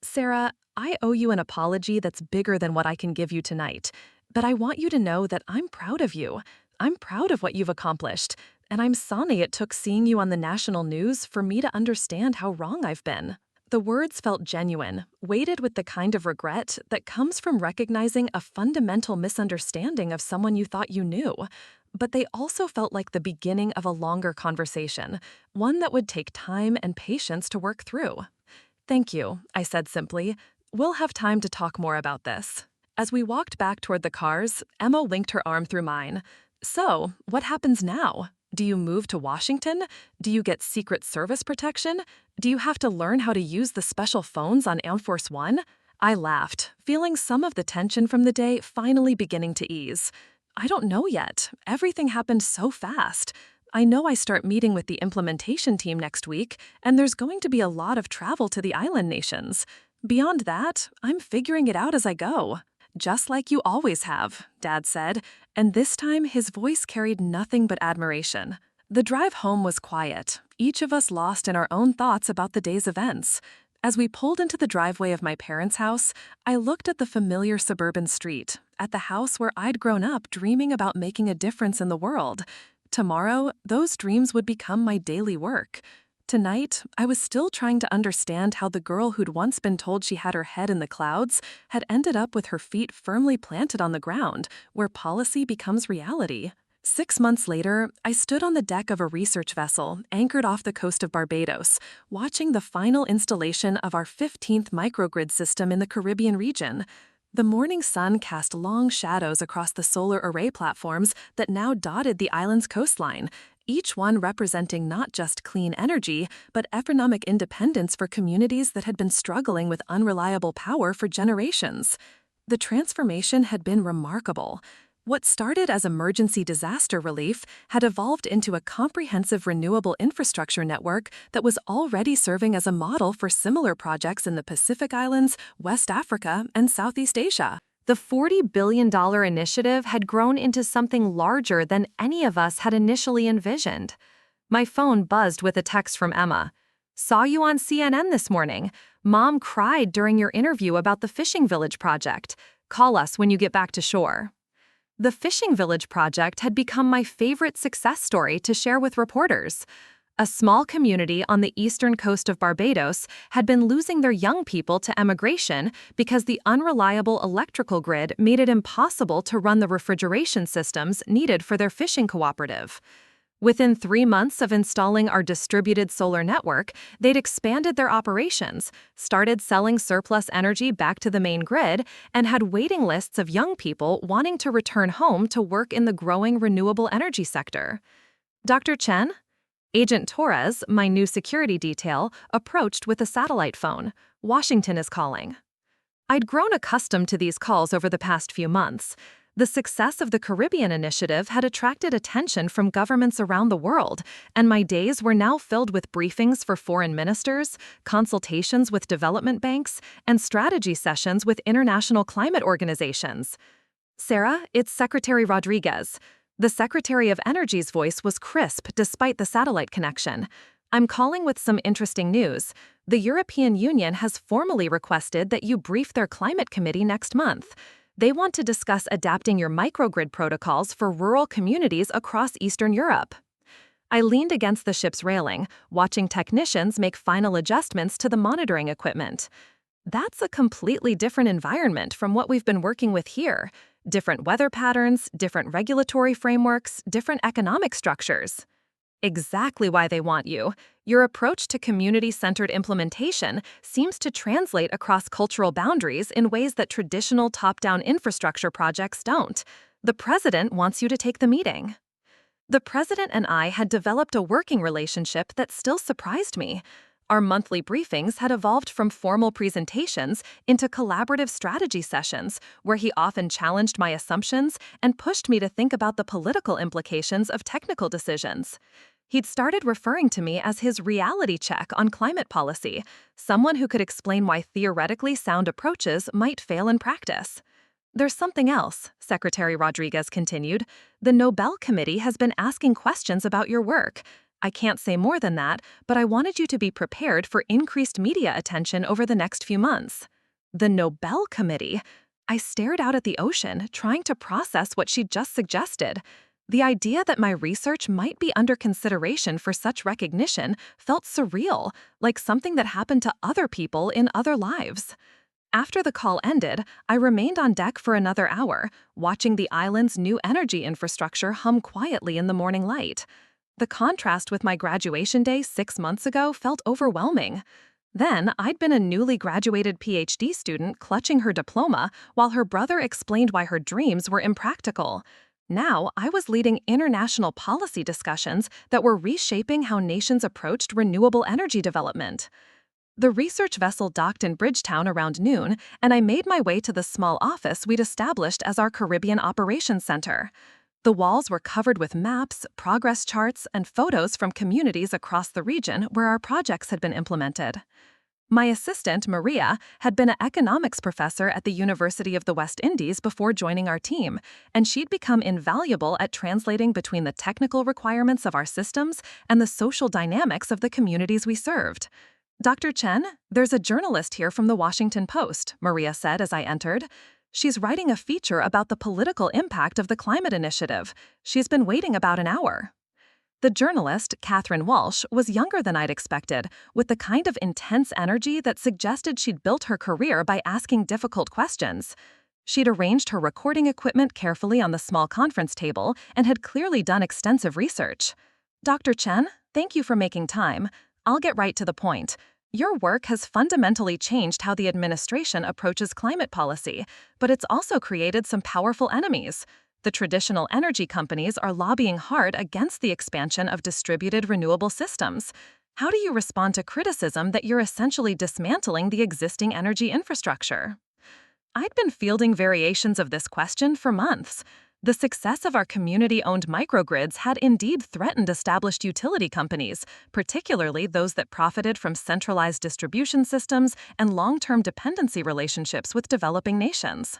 [SPEAKER 1] "Sarah, I owe you an apology that's bigger than what I can give you tonight. But I want you to know that I'm proud of you. I'm proud of what you've accomplished. And I'm sorry it took seeing you on the national news for me to understand how wrong I've been." The words felt genuine, weighted with the kind of regret that comes from recognizing a fundamental misunderstanding of someone you thought you knew. But they also felt like the beginning of a longer conversation, one that would take time and patience to work through. "Thank you," I said simply. "We'll have time to talk more about this." As we walked back toward the cars, Emma linked her arm through mine. "So, what happens now? Do you move to Washington? Do you get Secret Service protection? Do you have to learn how to use the special phones on Air Force One?" I laughed, feeling some of the tension from the day finally beginning to ease. "I don't know yet. Everything happened so fast. I know I start meeting with the implementation team next week, and there's going to be a lot of travel to the island nations. Beyond that, I'm figuring it out as I go." "Just like you always have," Dad said, and this time his voice carried nothing but admiration. The drive home was quiet, each of us lost in our own thoughts about the day's events. As we pulled into the driveway of my parents' house, I looked at the familiar suburban street, at the house where I'd grown up dreaming about making a difference in the world. Tomorrow, those dreams would become my daily work. Tonight, I was still trying to understand how the girl who'd once been told she had her head in the clouds had ended up with her feet firmly planted on the ground, where policy becomes reality. 6 months later, I stood on the deck of a research vessel anchored off the coast of Barbados, watching the final installation of our 15th microgrid system in the Caribbean region. The morning sun cast long shadows across the solar array platforms that now dotted the island's coastline, each one representing not just clean energy, but economic independence for communities that had been struggling with unreliable power for generations. The transformation had been remarkable. What started as emergency disaster relief had evolved into a comprehensive renewable infrastructure network that was already serving as a model for similar projects in the Pacific Islands, West Africa, and Southeast Asia. The $40 billion initiative had grown into something larger than any of us had initially envisioned. My phone buzzed with a text from Emma. "Saw you on CNN this morning. Mom cried during your interview about the fishing village project. Call us when you get back to shore." The Fishing Village project had become my favorite success story to share with reporters. A small community on the eastern coast of Barbados had been losing their young people to emigration because the unreliable electrical grid made it impossible to run the refrigeration systems needed for their fishing cooperative. Within 3 months of installing our distributed solar network, they'd expanded their operations, started selling surplus energy back to the main grid, and had waiting lists of young people wanting to return home to work in the growing renewable energy sector. "Dr. Chen?" Agent Torres, my new security detail, approached with a satellite phone. "Washington is calling." I'd grown accustomed to these calls over the past few months. The success of the Caribbean initiative had attracted attention from governments around the world, and my days were now filled with briefings for foreign ministers, consultations with development banks, and strategy sessions with international climate organizations. "Sarah, it's Secretary Rodriguez." The Secretary of Energy's voice was crisp despite the satellite connection. "I'm calling with some interesting news. The European Union has formally requested that you brief their climate committee next month. They want to discuss adapting your microgrid protocols for rural communities across Eastern Europe." I leaned against the ship's railing, watching technicians make final adjustments to the monitoring equipment. That's a completely different environment from what we've been working with here. Different weather patterns, different regulatory frameworks, different economic structures. Exactly why they want you. Your approach to community-centered implementation seems to translate across cultural boundaries in ways that traditional top-down infrastructure projects don't. The president wants you to take the meeting. The president and I had developed a working relationship that still surprised me. Our monthly briefings had evolved from formal presentations into collaborative strategy sessions, where he often challenged my assumptions and pushed me to think about the political implications of technical decisions. He'd started referring to me as his reality check on climate policy, someone who could explain why theoretically sound approaches might fail in practice. There's something else, Secretary Rodriguez continued. The Nobel Committee has been asking questions about your work. I can't say more than that, but I wanted you to be prepared for increased media attention over the next few months. The Nobel Committee? I stared out at the ocean, trying to process what she'd just suggested. The idea that my research might be under consideration for such recognition felt surreal, like something that happened to other people in other lives. After the call ended, I remained on deck for another hour, watching the island's new energy infrastructure hum quietly in the morning light. The contrast with my graduation day 6 months ago felt overwhelming. Then, I'd been a newly graduated PhD student clutching her diploma while her brother explained why her dreams were impractical. Now, I was leading international policy discussions that were reshaping how nations approached renewable energy development. The research vessel docked in Bridgetown around noon, and I made my way to the small office we'd established as our Caribbean Operations Center. The walls were covered with maps, progress charts, and photos from communities across the region where our projects had been implemented. My assistant, Maria, had been an economics professor at the University of the West Indies before joining our team, and she'd become invaluable at translating between the technical requirements of our systems and the social dynamics of the communities we served. Dr. Chen, there's a journalist here from the Washington Post, Maria said as I entered. She's writing a feature about the political impact of the climate initiative. She's been waiting about an hour. The journalist, Catherine Walsh, was younger than I'd expected, with the kind of intense energy that suggested she'd built her career by asking difficult questions. She'd arranged her recording equipment carefully on the small conference table and had clearly done extensive research. Dr. Chen, thank you for making time. I'll get right to the point. Your work has fundamentally changed how the administration approaches climate policy, but it's also created some powerful enemies. The traditional energy companies are lobbying hard against the expansion of distributed renewable systems. How do you respond to criticism that you're essentially dismantling the existing energy infrastructure? I'd been fielding variations of this question for months. The success of our community-owned microgrids had indeed threatened established utility companies, particularly those that profited from centralized distribution systems and long-term dependency relationships with developing nations.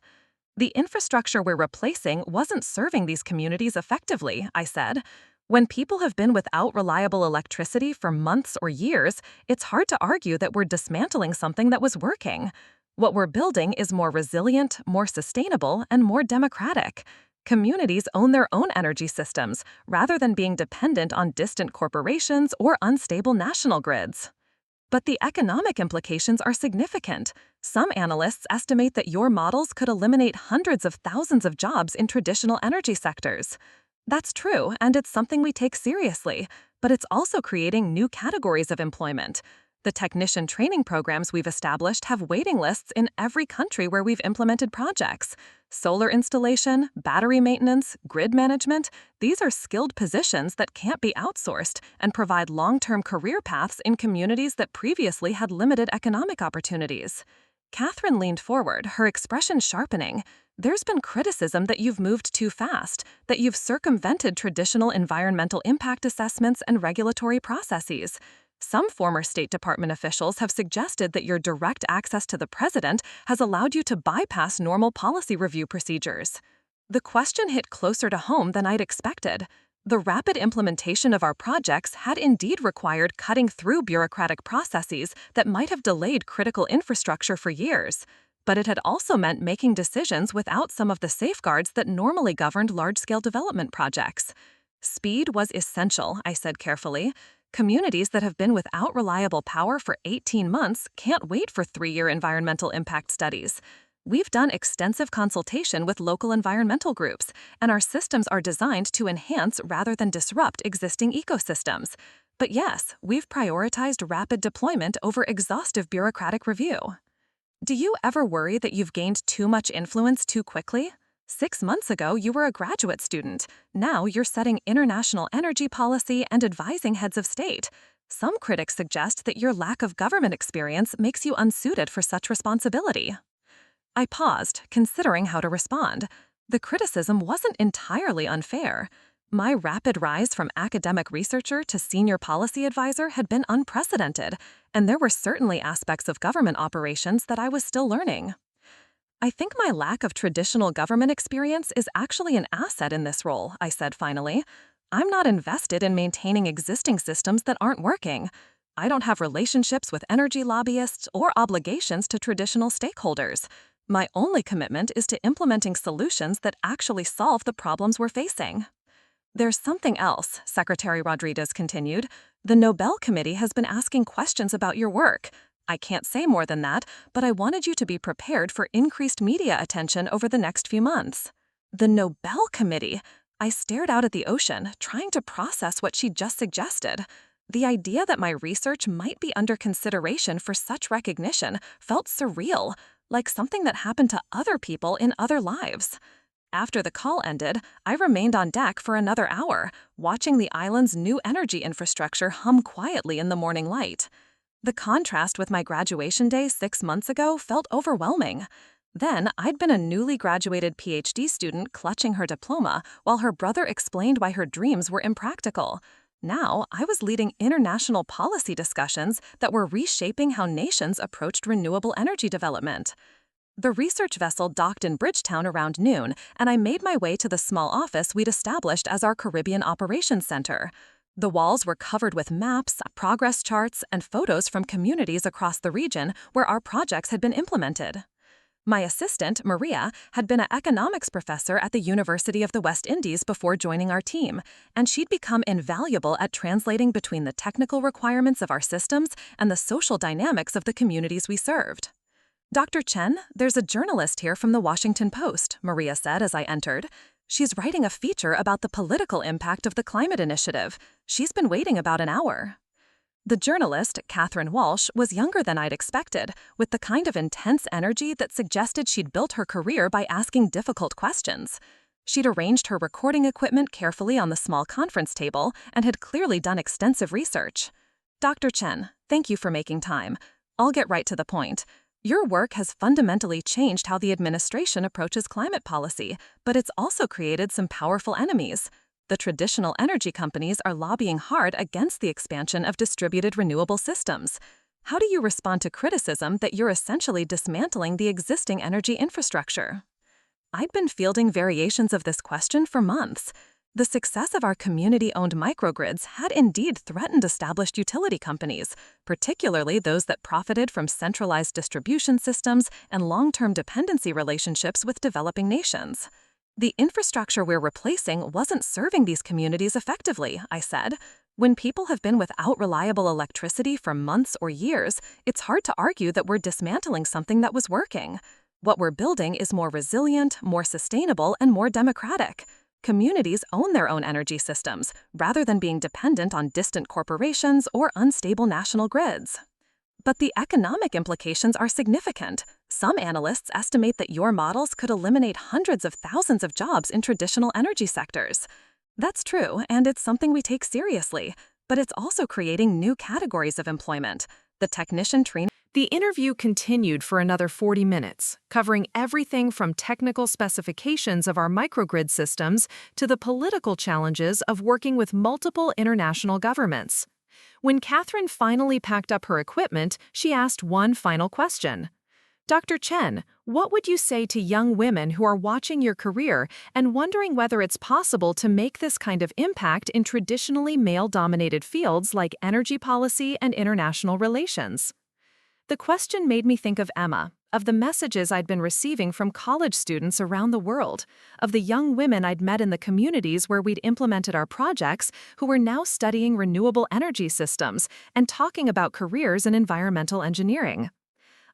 [SPEAKER 1] The infrastructure we're replacing wasn't serving these communities effectively, I said. When people have been without reliable electricity for months or years, it's hard to argue that we're dismantling something that was working. What we're building is more resilient, more sustainable, and more democratic. Communities own their own energy systems, rather than being dependent on distant corporations or unstable national grids. But the economic implications are significant. Some analysts estimate that your models could eliminate hundreds of thousands of jobs in traditional energy sectors. That's true, and it's something we take seriously, but it's also creating new categories of employment. The technician training programs we've established have waiting lists in every country where we've implemented projects. Solar installation, battery maintenance, grid management, these are skilled positions that can't be outsourced and provide long-term career paths in communities that previously had limited economic opportunities. Catherine leaned forward, her expression sharpening. There's been criticism that you've moved too fast, that you've circumvented traditional environmental impact assessments and regulatory processes. Some former State Department officials have suggested that your direct access to the president has allowed you to bypass normal policy review procedures. The question hit closer to home than I'd expected. The rapid implementation of our projects had indeed required cutting through bureaucratic processes that might have delayed critical infrastructure for years. But it had also meant making decisions without some of the safeguards that normally governed large-scale development projects. Speed was essential, I said carefully. Communities that have been without reliable power for 18 months can't wait for 3-year environmental impact studies. We've done extensive consultation with local environmental groups, and our systems are designed to enhance rather than disrupt existing ecosystems. But yes, we've prioritized rapid deployment over exhaustive bureaucratic review. Do you ever worry that you've gained too much influence too quickly? 6 months ago, you were a graduate student. Now you're setting international energy policy and advising heads of state. Some critics suggest that your lack of government experience makes you unsuited for such responsibility. I paused, considering how to respond. The criticism wasn't entirely unfair. My rapid rise from academic researcher to senior policy advisor had been unprecedented, and there were certainly aspects of government operations that I was still learning. I think my lack of traditional government experience is actually an asset in this role, I said finally. I'm not invested in maintaining existing systems that aren't working. I don't have relationships with energy lobbyists or obligations to traditional stakeholders. My only commitment is to implementing solutions that actually solve the problems we're facing. There's something else, Secretary Rodriguez continued. The Nobel Committee has been asking questions about your work. I can't say more than that, but I wanted you to be prepared for increased media attention over the next few months. The Nobel Committee? I stared out at the ocean, trying to process what she just suggested. The idea that my research might be under consideration for such recognition felt surreal, like something that happened to other people in other lives. After the call ended, I remained on deck for another hour, watching the island's new energy infrastructure hum quietly in the morning light. The contrast with my graduation day 6 months ago felt overwhelming. Then, I'd been a newly graduated PhD student clutching her diploma while her brother explained why her dreams were impractical. Now, I was leading international policy discussions that were reshaping how nations approached renewable energy development. The research vessel docked in Bridgetown around noon, and I made my way to the small office we'd established as our Caribbean Operations Center. The walls were covered with maps, progress charts, and photos from communities across the region where our projects had been implemented. My assistant, Maria, had been an economics professor at the University of the West Indies before joining our team, and she'd become invaluable at translating between the technical requirements of our systems and the social dynamics of the communities we served. Dr. Chen, there's a journalist here from the Washington Post, Maria said as I entered. She's writing a feature about the political impact of the climate initiative. She's been waiting about an hour. The journalist, Catherine Walsh, was younger than I'd expected, with the kind of intense energy that suggested she'd built her career by asking difficult questions. She'd arranged her recording equipment carefully on the small conference table and had clearly done extensive research. Dr. Chen, thank you for making time. I'll get right to the point. Your work has fundamentally changed how the administration approaches climate policy, but it's also created some powerful enemies. The traditional energy companies are lobbying hard against the expansion of distributed renewable systems. How do you respond to criticism that you're essentially dismantling the existing energy infrastructure? I'd been fielding variations of this question for months. The success of our community-owned microgrids had indeed threatened established utility companies, particularly those that profited from centralized distribution systems and long-term dependency relationships with developing nations. The infrastructure we're replacing wasn't serving these communities effectively, I said. When people have been without reliable electricity for months or years, it's hard to argue that we're dismantling something that was working. What we're building is more resilient, more sustainable, and more democratic. Communities own their own energy systems, rather than being dependent on distant corporations or unstable national grids. But the economic implications are significant. Some analysts estimate that your models could eliminate hundreds of thousands of jobs in traditional energy sectors. That's true, and it's something we take seriously, but it's also creating new categories of employment. The technician training.
[SPEAKER 2] The interview continued for another 40 minutes, covering everything from technical specifications of our microgrid systems to the political challenges of working with multiple international governments. When Catherine finally packed up her equipment, she asked one final question. Dr. Chen, what would you say to young women who are watching your career and wondering whether it's possible to make this kind of impact in traditionally male-dominated fields like energy policy and international relations? The question made me think of Emma, of the messages I'd been receiving from college students around the world, of the young women I'd met in the communities where we'd implemented our projects who were now studying renewable energy systems and talking about careers in environmental engineering.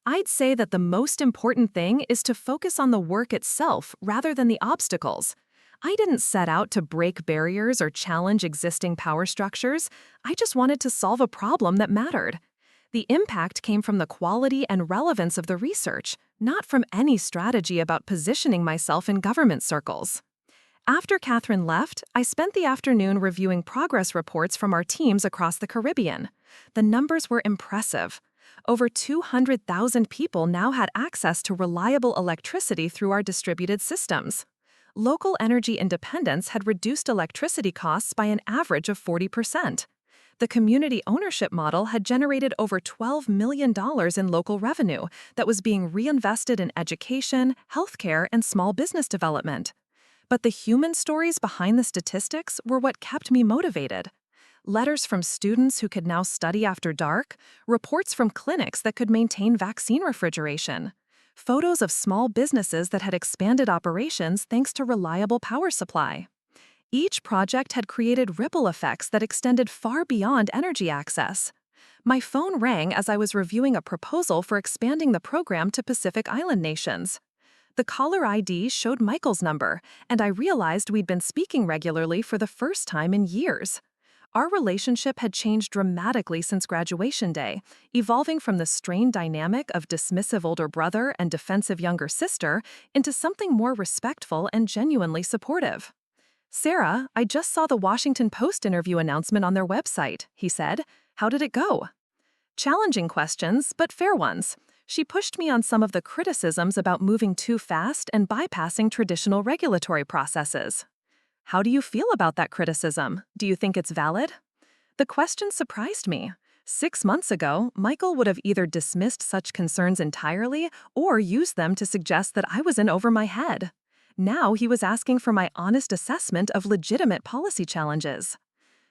[SPEAKER 2] I'd say that the most important thing is to focus on the work itself rather than the obstacles. I didn't set out to break barriers or challenge existing power structures. I just wanted to solve a problem that mattered. The impact came from the quality and relevance of the research, not from any strategy about positioning myself in government circles. After Catherine left, I spent the afternoon reviewing progress reports from our teams across the Caribbean. The numbers were impressive. Over 200,000 people now had access to reliable electricity through our distributed systems. Local energy independence had reduced electricity costs by an average of 40%. The community ownership model had generated over $12 million in local revenue that was being reinvested in education, healthcare, and small business development. But the human stories behind the statistics were what kept me motivated. Letters from students who could now study after dark, reports from clinics that could maintain vaccine refrigeration, photos of small businesses that had expanded operations thanks to reliable power supply. Each project had created ripple effects that extended far beyond energy access. My phone rang as I was reviewing a proposal for expanding the program to Pacific Island nations. The caller ID showed Michael's number, and I realized we'd been speaking regularly for the first time in years. Our relationship had changed dramatically since graduation day, evolving from the strained dynamic of dismissive older brother and defensive younger sister into something more respectful and genuinely supportive. "Sarah, I just saw the Washington Post interview announcement on their website," he said. "How did it go?" Challenging questions, but fair ones. She pushed me on some of the criticisms about moving too fast and bypassing traditional regulatory processes. "How do you feel about that criticism? Do you think it's valid?" The question surprised me. 6 months ago, Michael would have either dismissed such concerns entirely or used them to suggest that I was in over my head. Now he was asking for my honest assessment of legitimate policy challenges.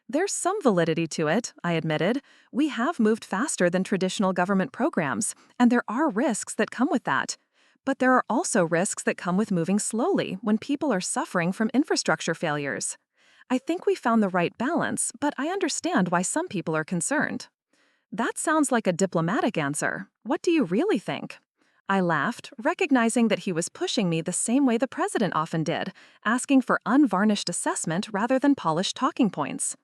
[SPEAKER 2] "There's some validity to it," I admitted. "We have moved faster than traditional government programs, and there are risks that come with that. But there are also risks that come with moving slowly when people are suffering from infrastructure failures. I think we found the right balance, but I understand why some people are concerned." "That sounds like a diplomatic answer. What do you really think?" I laughed, recognizing that he was pushing me the same way the president often did, asking for unvarnished assessment rather than polished talking points.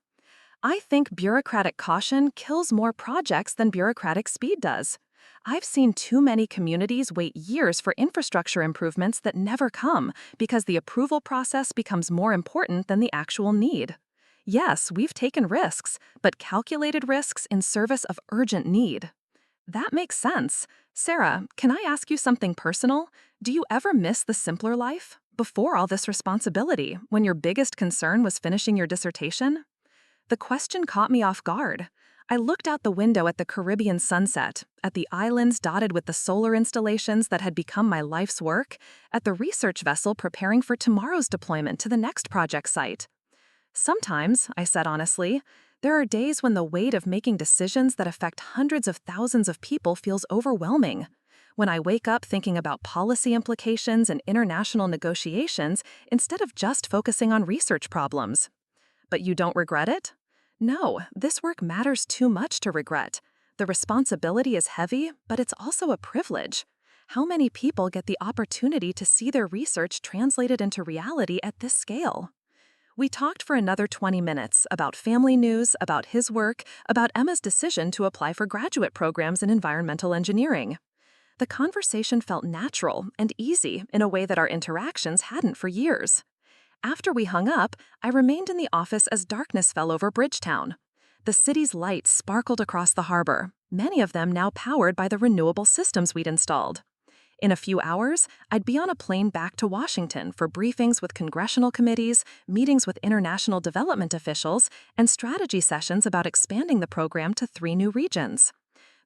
[SPEAKER 2] "I think bureaucratic caution kills more projects than bureaucratic speed does. I've seen too many communities wait years for infrastructure improvements that never come because the approval process becomes more important than the actual need. Yes, we've taken risks, but calculated risks in service of urgent need." "That makes sense. Sarah, can I ask you something personal? Do you ever miss the simpler life? Before all this responsibility, when your biggest concern was finishing your dissertation?" The question caught me off guard. I looked out the window at the Caribbean sunset, at the islands dotted with the solar installations that had become my life's work, at the research vessel preparing for tomorrow's deployment to the next project site. "Sometimes," I said honestly, "there are days when the weight of making decisions that affect hundreds of thousands of people feels overwhelming. When I wake up thinking about policy implications and international negotiations instead of just focusing on research problems." "But you don't regret it?" "No, this work matters too much to regret. The responsibility is heavy, but it's also a privilege. How many people get the opportunity to see their research translated into reality at this scale?" We talked for another 20 minutes about family news, about his work, about Emma's decision to apply for graduate programs in environmental engineering. The conversation felt natural and easy in a way that our interactions hadn't for years. After we hung up, I remained in the office as darkness fell over Bridgetown. The city's lights sparkled across the harbor, many of them now powered by the renewable systems we'd installed. In a few hours, I'd be on a plane back to Washington for briefings with congressional committees, meetings with international development officials, and strategy sessions about expanding the program to 3 new regions.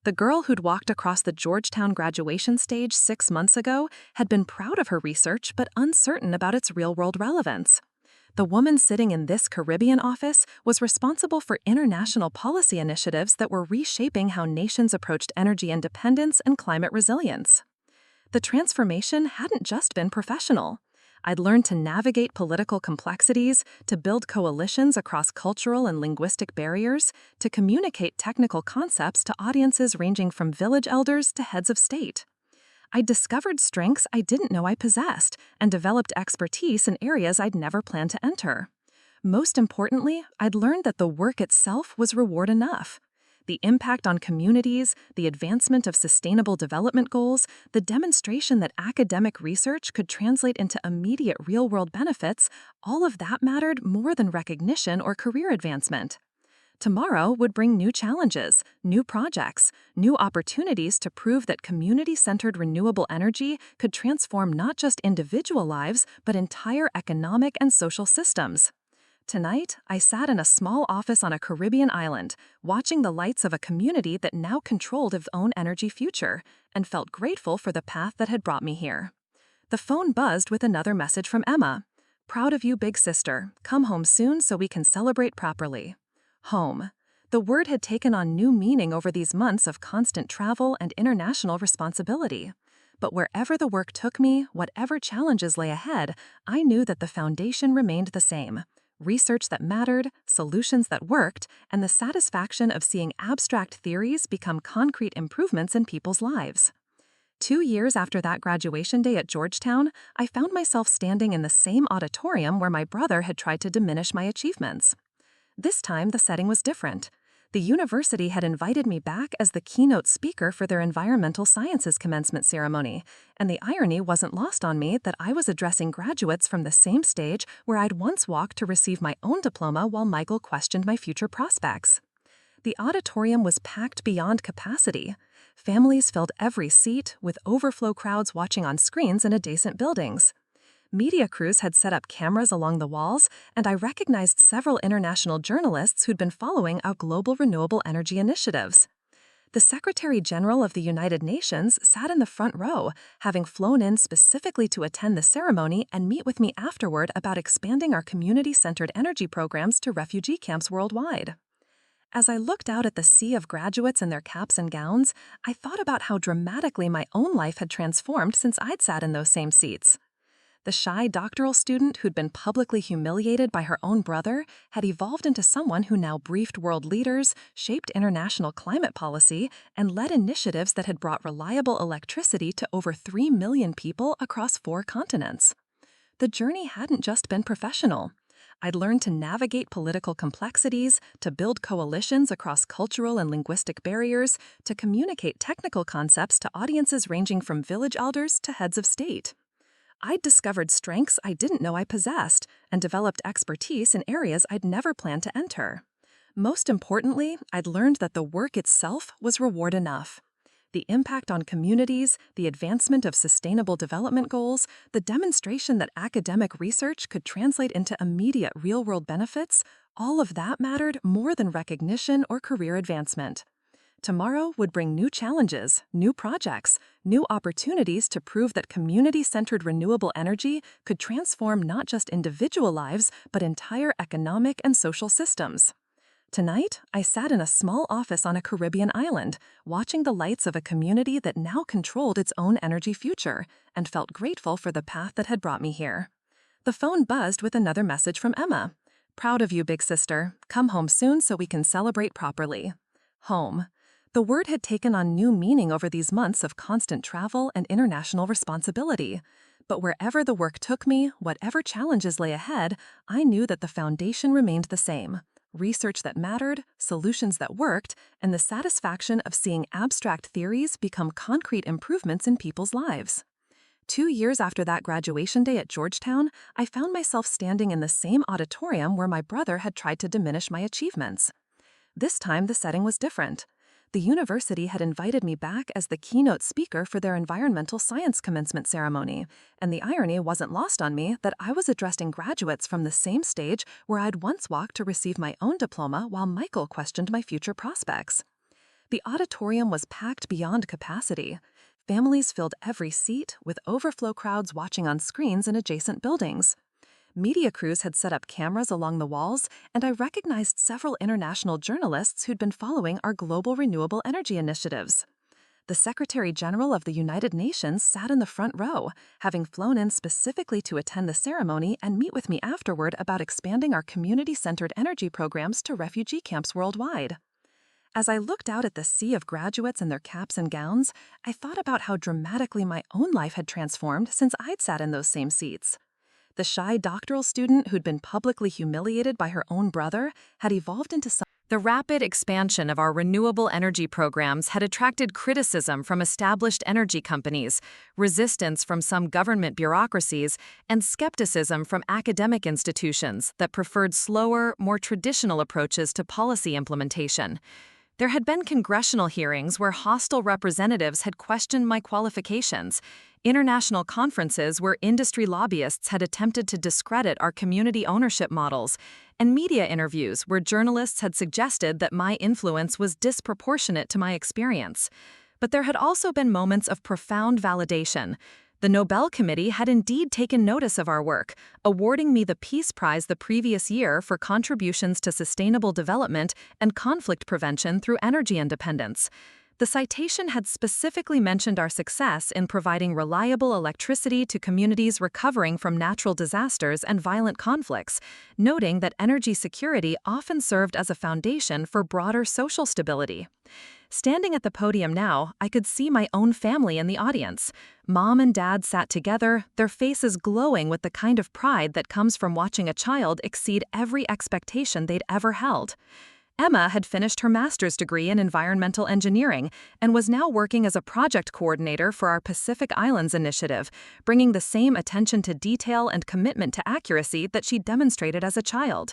[SPEAKER 2] The girl who'd walked across the Georgetown graduation stage 6 months ago had been proud of her research but uncertain about its real-world relevance. The woman sitting in this Caribbean office was responsible for international policy initiatives that were reshaping how nations approached energy independence and climate resilience. The transformation hadn't just been professional. I'd learned to navigate political complexities, to build coalitions across cultural and linguistic barriers, to communicate technical concepts to audiences ranging from village elders to heads of state. I discovered strengths I didn't know I possessed and developed expertise in areas I'd never planned to enter. Most importantly, I'd learned that the work itself was reward enough. The impact on communities, the advancement of sustainable development goals, the demonstration that academic research could translate into immediate real-world benefits, all of that mattered more than recognition or career advancement. Tomorrow would bring new challenges, new projects, new opportunities to prove that community-centered renewable energy could transform not just individual lives, but entire economic and social systems. Tonight, I sat in a small office on a Caribbean island, watching the lights of a community that now controlled its own energy future, and felt grateful for the path that had brought me here. The phone buzzed with another message from Emma. "Proud of you, big sister. Come home soon so we can celebrate properly." Home. The word had taken on new meaning over these months of constant travel and international responsibility. But wherever the work took me, whatever challenges lay ahead, I knew that the foundation remained the same. Research that mattered, solutions that worked, and the satisfaction of seeing abstract theories become concrete improvements in people's lives. 2 years after that graduation day at Georgetown, I found myself standing in the same auditorium where my brother had tried to diminish my achievements. This time, the setting was different. The university had invited me back as the keynote speaker for their environmental sciences commencement ceremony, and the irony wasn't lost on me that I was addressing graduates from the same stage where I'd once walked to receive my own diploma while Michael questioned my future prospects. The auditorium was packed beyond capacity. Families filled every seat, with overflow crowds watching on screens in adjacent buildings. Media crews had set up cameras along the walls, and I recognized several international journalists who'd been following our global renewable energy initiatives. The Secretary General of the United Nations sat in the front row, having flown in specifically to attend the ceremony and meet with me afterward about expanding our community-centered energy programs to refugee camps worldwide. As I looked out at the sea of graduates in their caps and gowns, I thought about how dramatically my own life had transformed since I'd sat in those same seats. The shy doctoral student who'd been publicly humiliated by her own brother had evolved into someone who now briefed world leaders, shaped international climate policy, and led initiatives that had brought reliable electricity to over 3 million people across 4 continents. The journey hadn't just been professional. I'd learned to navigate political complexities, to build coalitions across cultural and linguistic barriers, to communicate technical concepts to audiences ranging from village elders to heads of state. I'd discovered strengths I didn't know I possessed and developed expertise in areas I'd never planned to enter. Most importantly, I'd learned that the work itself was reward enough. The impact on communities, the advancement of sustainable development goals, the demonstration that academic research could translate into immediate real-world benefits, all of that mattered more than recognition or career advancement. Tomorrow would bring new challenges, new projects, new opportunities to prove that community-centered renewable energy could transform not just individual lives, but entire economic and social systems. Tonight, I sat in a small office on a Caribbean island, watching the lights of a community that now controlled its own energy future, and felt grateful for the path that had brought me here. The phone buzzed with another message from Emma. "Proud of you, big sister. Come home soon so we can celebrate properly." Home. The word had taken on new meaning over these months of constant travel and international responsibility. But wherever the work took me, whatever challenges lay ahead, I knew that the foundation remained the same. Research that mattered, solutions that worked, and the satisfaction of seeing abstract theories become concrete improvements in people's lives. 2 years after that graduation day at Georgetown, I found myself standing in the same auditorium where my brother had tried to diminish my achievements. This time, the setting was different. The university had invited me back as the keynote speaker for their environmental science commencement ceremony, and the irony wasn't lost on me that I was addressing graduates from the same stage where I'd once walked to receive my own diploma while Michael questioned my future prospects. The auditorium was packed beyond capacity. Families filled every seat, with overflow crowds watching on screens in adjacent buildings. Media crews had set up cameras along the walls, and I recognized several international journalists who'd been following our global renewable energy initiatives. The Secretary General of the United Nations sat in the front row, having flown in specifically to attend the ceremony and meet with me afterward about expanding our community-centered energy programs to refugee camps worldwide. As I looked out at the sea of graduates in their caps and gowns, I thought about how dramatically my own life had transformed since I'd sat in those same seats. The shy doctoral student who'd been publicly humiliated by her own brother had evolved into someone.
[SPEAKER 1] The rapid expansion of our renewable energy programs had attracted criticism from established energy companies, resistance from some government bureaucracies, and skepticism from academic institutions that preferred slower, more traditional approaches to policy implementation. There had been congressional hearings where hostile representatives had questioned my qualifications, international conferences where industry lobbyists had attempted to discredit our community ownership models, and media interviews where journalists had suggested that my influence was disproportionate to my experience. But there had also been moments of profound validation. The Nobel Committee had indeed taken notice of our work, awarding me the Peace Prize the previous year for contributions to sustainable development and conflict prevention through energy independence. The citation had specifically mentioned our success in providing reliable electricity to communities recovering from natural disasters and violent conflicts, noting that energy security often served as a foundation for broader social stability. Standing at the podium now, I could see my own family in the audience. Mom and Dad sat together, their faces glowing with the kind of pride that comes from watching a child exceed every expectation they'd ever held. Emma had finished her master's degree in environmental engineering and was now working as a project coordinator for our Pacific Islands initiative, bringing the same attention to detail and commitment to accuracy that she demonstrated as a child.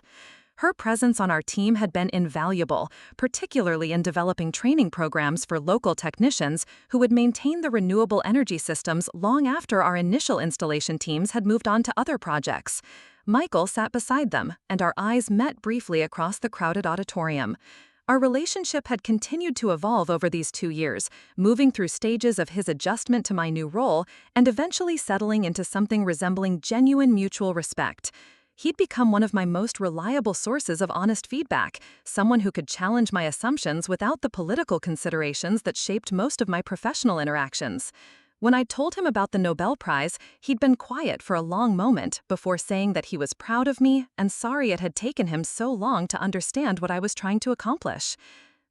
[SPEAKER 1] Her presence on our team had been invaluable, particularly in developing training programs for local technicians who would maintain the renewable energy systems long after our initial installation teams had moved on to other projects. Michael sat beside them, and our eyes met briefly across the crowded auditorium. Our relationship had continued to evolve over these 2 years, moving through stages of his adjustment to my new role and eventually settling into something resembling genuine mutual respect. He'd become one of my most reliable sources of honest feedback, someone who could challenge my assumptions without the political considerations that shaped most of my professional interactions. When I told him about the Nobel Prize, he'd been quiet for a long moment before saying that he was proud of me and sorry it had taken him so long to understand what I was trying to accomplish.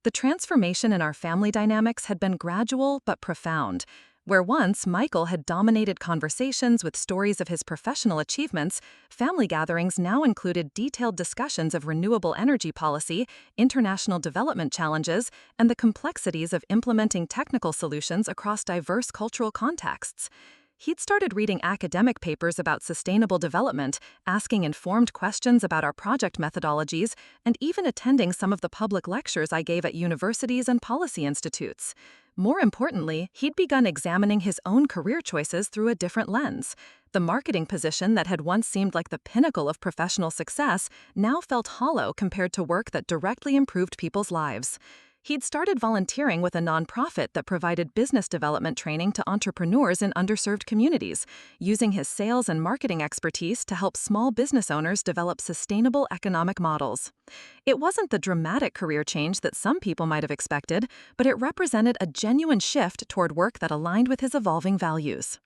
[SPEAKER 1] The transformation in our family dynamics had been gradual but profound. Where once Michael had dominated conversations with stories of his professional achievements, family gatherings now included detailed discussions of renewable energy policy, international development challenges, and the complexities of implementing technical solutions across diverse cultural contexts. He'd started reading academic papers about sustainable development, asking informed questions about our project methodologies, and even attending some of the public lectures I gave at universities and policy institutes. More importantly, he'd begun examining his own career choices through a different lens. The marketing position that had once seemed like the pinnacle of professional success now felt hollow compared to work that directly improved people's lives. He'd started volunteering with a nonprofit that provided business development training to entrepreneurs in underserved communities, using his sales and marketing expertise to help small business owners develop sustainable economic models. It wasn't the dramatic career change that some people might have expected, but it represented a genuine shift toward work that aligned with his evolving values.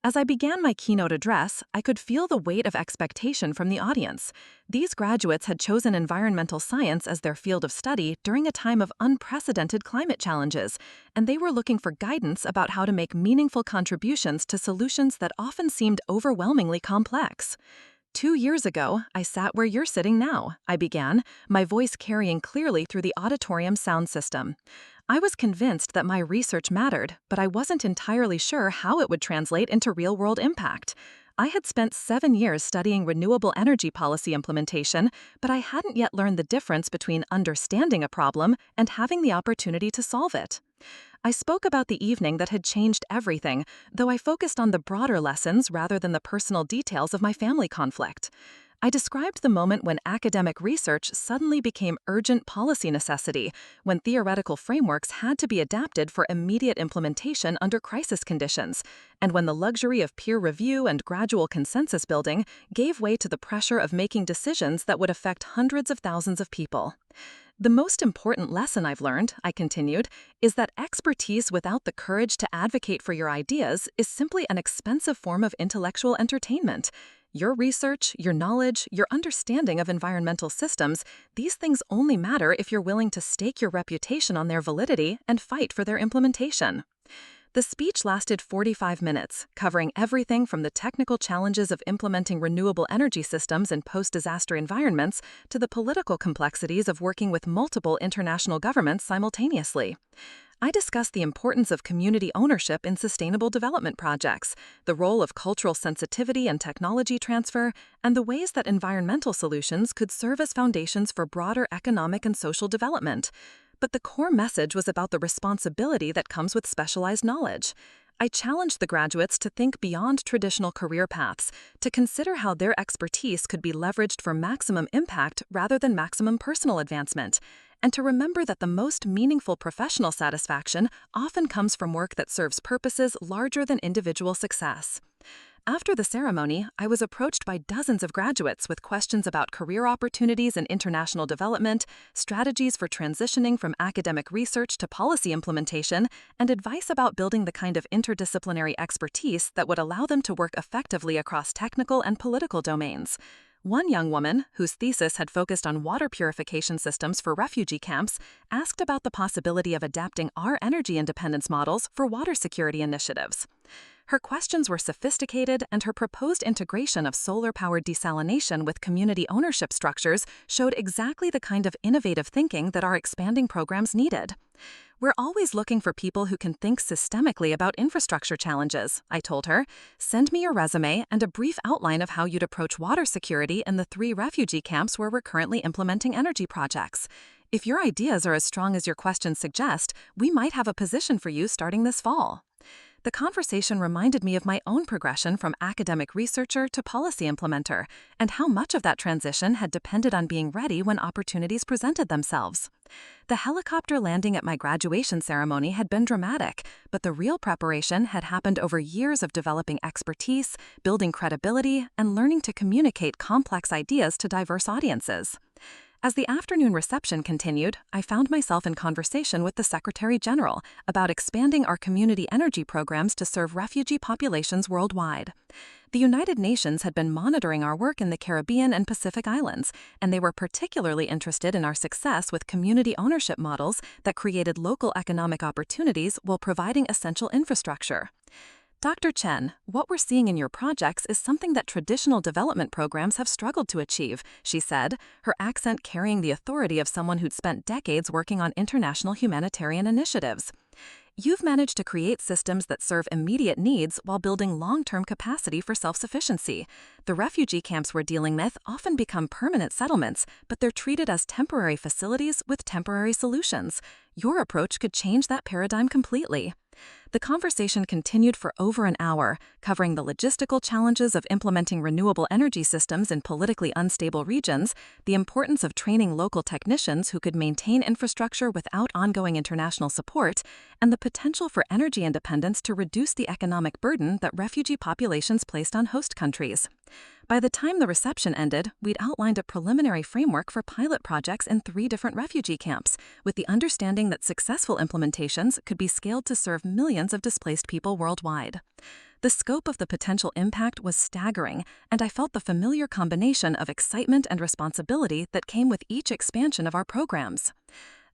[SPEAKER 1] As I began my keynote address, I could feel the weight of expectation from the audience. These graduates had chosen environmental science as their field of study during a time of unprecedented climate challenges, and they were looking for guidance about how to make meaningful contributions to solutions that often seemed overwhelmingly complex. 2 years ago, I sat where you're sitting now, I began, my voice carrying clearly through the auditorium sound system. I was convinced that my research mattered, but I wasn't entirely sure how it would translate into real-world impact. I had spent 7 years studying renewable energy policy implementation, but I hadn't yet learned the difference between understanding a problem and having the opportunity to solve it. I spoke about the evening that had changed everything, though I focused on the broader lessons rather than the personal details of my family conflict. I described the moment when academic research suddenly became urgent policy necessity, when theoretical frameworks had to be adapted for immediate implementation under crisis conditions, and when the luxury of peer review and gradual consensus building gave way to the pressure of making decisions that would affect hundreds of thousands of people.
[SPEAKER 2] The most important lesson I've learned, I continued, is that expertise without the courage to advocate for your ideas is simply an expensive form of intellectual entertainment. Your research, your knowledge, your understanding of environmental systems, these things only matter if you're willing to stake your reputation on their validity and fight for their implementation. The speech lasted 45 minutes, covering everything from the technical challenges of implementing renewable energy systems in post-disaster environments to the political complexities of working with multiple international governments simultaneously. I discussed the importance of community ownership in sustainable development projects, the role of cultural sensitivity and technology transfer, and the ways that environmental solutions could serve as foundations for broader economic and social development. But the core message was about the responsibility that comes with specialized knowledge. I challenged the graduates to think beyond traditional career paths, to consider how their expertise could be leveraged for maximum impact rather than maximum personal advancement, and to remember that the most meaningful professional satisfaction often comes from work that serves purposes larger than individual success. After the ceremony, I was approached by dozens of graduates with questions about career opportunities in international development, strategies for transitioning from academic research to policy implementation, and advice about building the kind of interdisciplinary expertise that would allow them to work effectively across technical and political domains. One young woman, whose thesis had focused on water purification systems for refugee camps, asked about the possibility of adapting our energy independence models for water security initiatives. Her questions were sophisticated, and her proposed integration of solar-powered desalination with community ownership structures showed exactly the kind of innovative thinking that our expanding programs needed. We're always looking for people who can think systemically about infrastructure challenges, I told her. Send me your resume and a brief outline of how you'd approach water security in the 3 refugee camps where we're currently implementing energy projects. If your ideas are as strong as your questions suggest, we might have a position for you starting this fall. The conversation reminded me of my own progression from academic researcher to policy implementer, and how much of that transition had depended on being ready when opportunities presented themselves. The helicopter landing at my graduation ceremony had been dramatic, but the real preparation had happened over years of developing expertise, building credibility, and learning to communicate complex ideas to diverse audiences. As the afternoon reception continued, I found myself in conversation with the Secretary General about expanding our community energy programs to serve refugee populations worldwide. The United Nations had been monitoring our work in the Caribbean and Pacific Islands, and they were particularly interested in our success with community ownership models that created local economic opportunities while providing essential infrastructure. Dr. Chen, what we're seeing in your projects is something that traditional development programs have struggled to achieve, she said, her accent carrying the authority of someone who'd spent decades working on international humanitarian initiatives. You've managed to create systems that serve immediate needs while building long-term capacity for self-sufficiency. The refugee camps we're dealing with often become permanent settlements, but they're treated as temporary facilities with temporary solutions. Your approach could change that paradigm completely. The conversation continued for over an hour, covering the logistical challenges of implementing renewable energy systems in politically unstable regions, the importance of training local technicians who could maintain infrastructure without ongoing international support, and the potential for energy independence to reduce the economic burden that refugee populations placed on host countries. By the time the reception ended, we'd outlined a preliminary framework for pilot projects in 3 different refugee camps, with the understanding that successful implementations could be scaled to serve millions of displaced people worldwide. The scope of the potential impact was staggering, and I felt the familiar combination of excitement and responsibility that came with each expansion of our programs.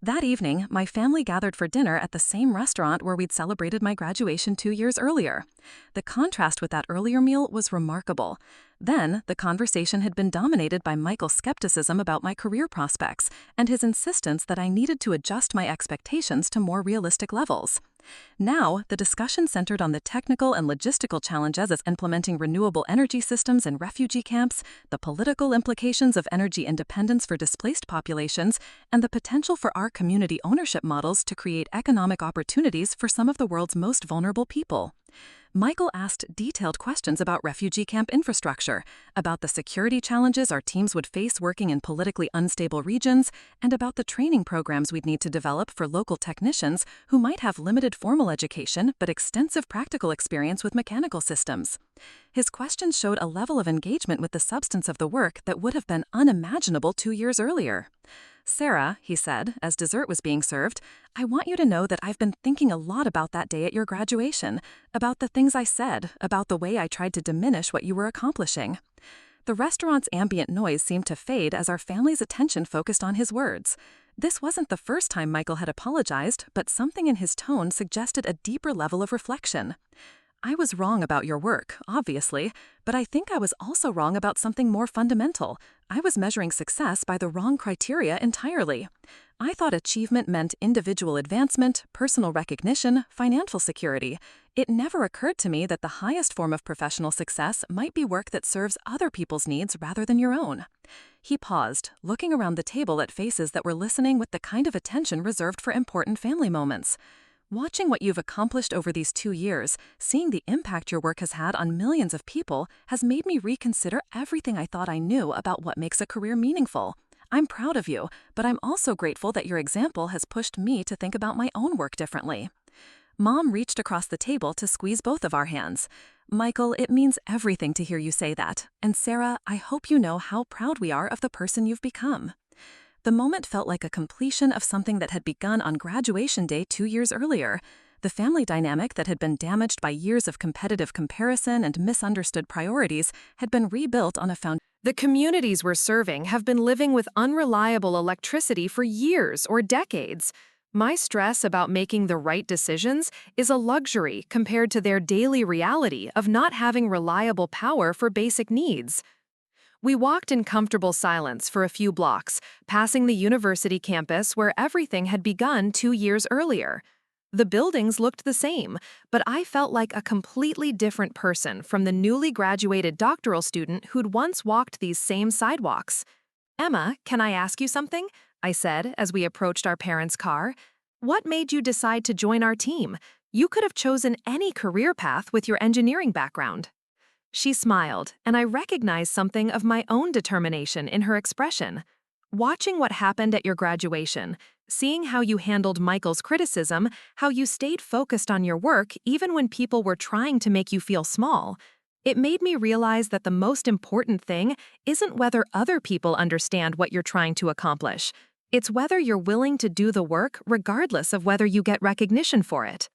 [SPEAKER 2] That evening, my family gathered for dinner at the same restaurant where we'd celebrated my graduation 2 years earlier. The contrast with that earlier meal was remarkable. Then, the conversation had been dominated by Michael's skepticism about my career prospects and his insistence that I needed to adjust my expectations to more realistic levels. Now, the discussion centered on the technical and logistical challenges of implementing renewable energy systems in refugee camps, the political implications of energy independence for displaced populations, and the potential for our community ownership models to create economic opportunities for some of the world's most vulnerable people. Michael asked detailed questions about refugee camp infrastructure, about the security challenges our teams would face working in politically unstable regions, and about the training programs we'd need to develop for local technicians who might have limited formal education but extensive practical experience with mechanical systems. His questions showed a level of engagement with the substance of the work that would have been unimaginable 2 years earlier.
[SPEAKER 3] "Sarah," he said, as dessert was being served, "I want you to know that I've been thinking a lot about that day at your graduation, about the things I said, about the way I tried to diminish what you were accomplishing." The restaurant's ambient noise seemed to fade as our family's attention focused on his words. This wasn't the first time Michael had apologized, but something in his tone suggested a deeper level of reflection. "I was wrong about your work, obviously, but I think I was also wrong about something more fundamental. I was measuring success by the wrong criteria entirely. I thought achievement meant individual advancement, personal recognition, financial security. It never occurred to me that the highest form of professional success might be work that serves other people's needs rather than your own." He paused, looking around the table at faces that were listening with the kind of attention reserved for important family moments. "Watching what you've accomplished over these 2 years, seeing the impact your work has had on millions of people, has made me reconsider everything I thought I knew about what makes a career meaningful. I'm proud of you, but I'm also grateful that your example has pushed me to think about my own work differently." Mom reached across the table to squeeze both of our hands. "Michael, it means everything to hear you say that. And Sarah, I hope you know how proud we are of the person you've become." The moment felt like a completion of something that had begun on graduation day 2 years earlier. The family dynamic that had been damaged by years of competitive comparison and misunderstood priorities had been rebuilt on a foundation.
[SPEAKER 2] The communities we're serving have been living with unreliable electricity for years or decades. My stress about making the right decisions is a luxury compared to their daily reality of not having reliable power for basic needs. We walked in comfortable silence for a few blocks, passing the university campus where everything had begun 2 years earlier. The buildings looked the same, but I felt like a completely different person from the newly graduated doctoral student who'd once walked these same sidewalks. "Emma, can I ask you something?" I said as we approached our parents' car. "What made you decide to join our team? You could have chosen any career path with your engineering background." She smiled, and I recognized something of my own determination in her expression. "Watching what happened at your graduation, seeing how you handled Michael's criticism, how you stayed focused on your work even when people were trying to make you feel small, it made me realize that the most important thing isn't whether other people understand what you're trying to accomplish. It's whether you're willing to do the work regardless of whether you get recognition for it."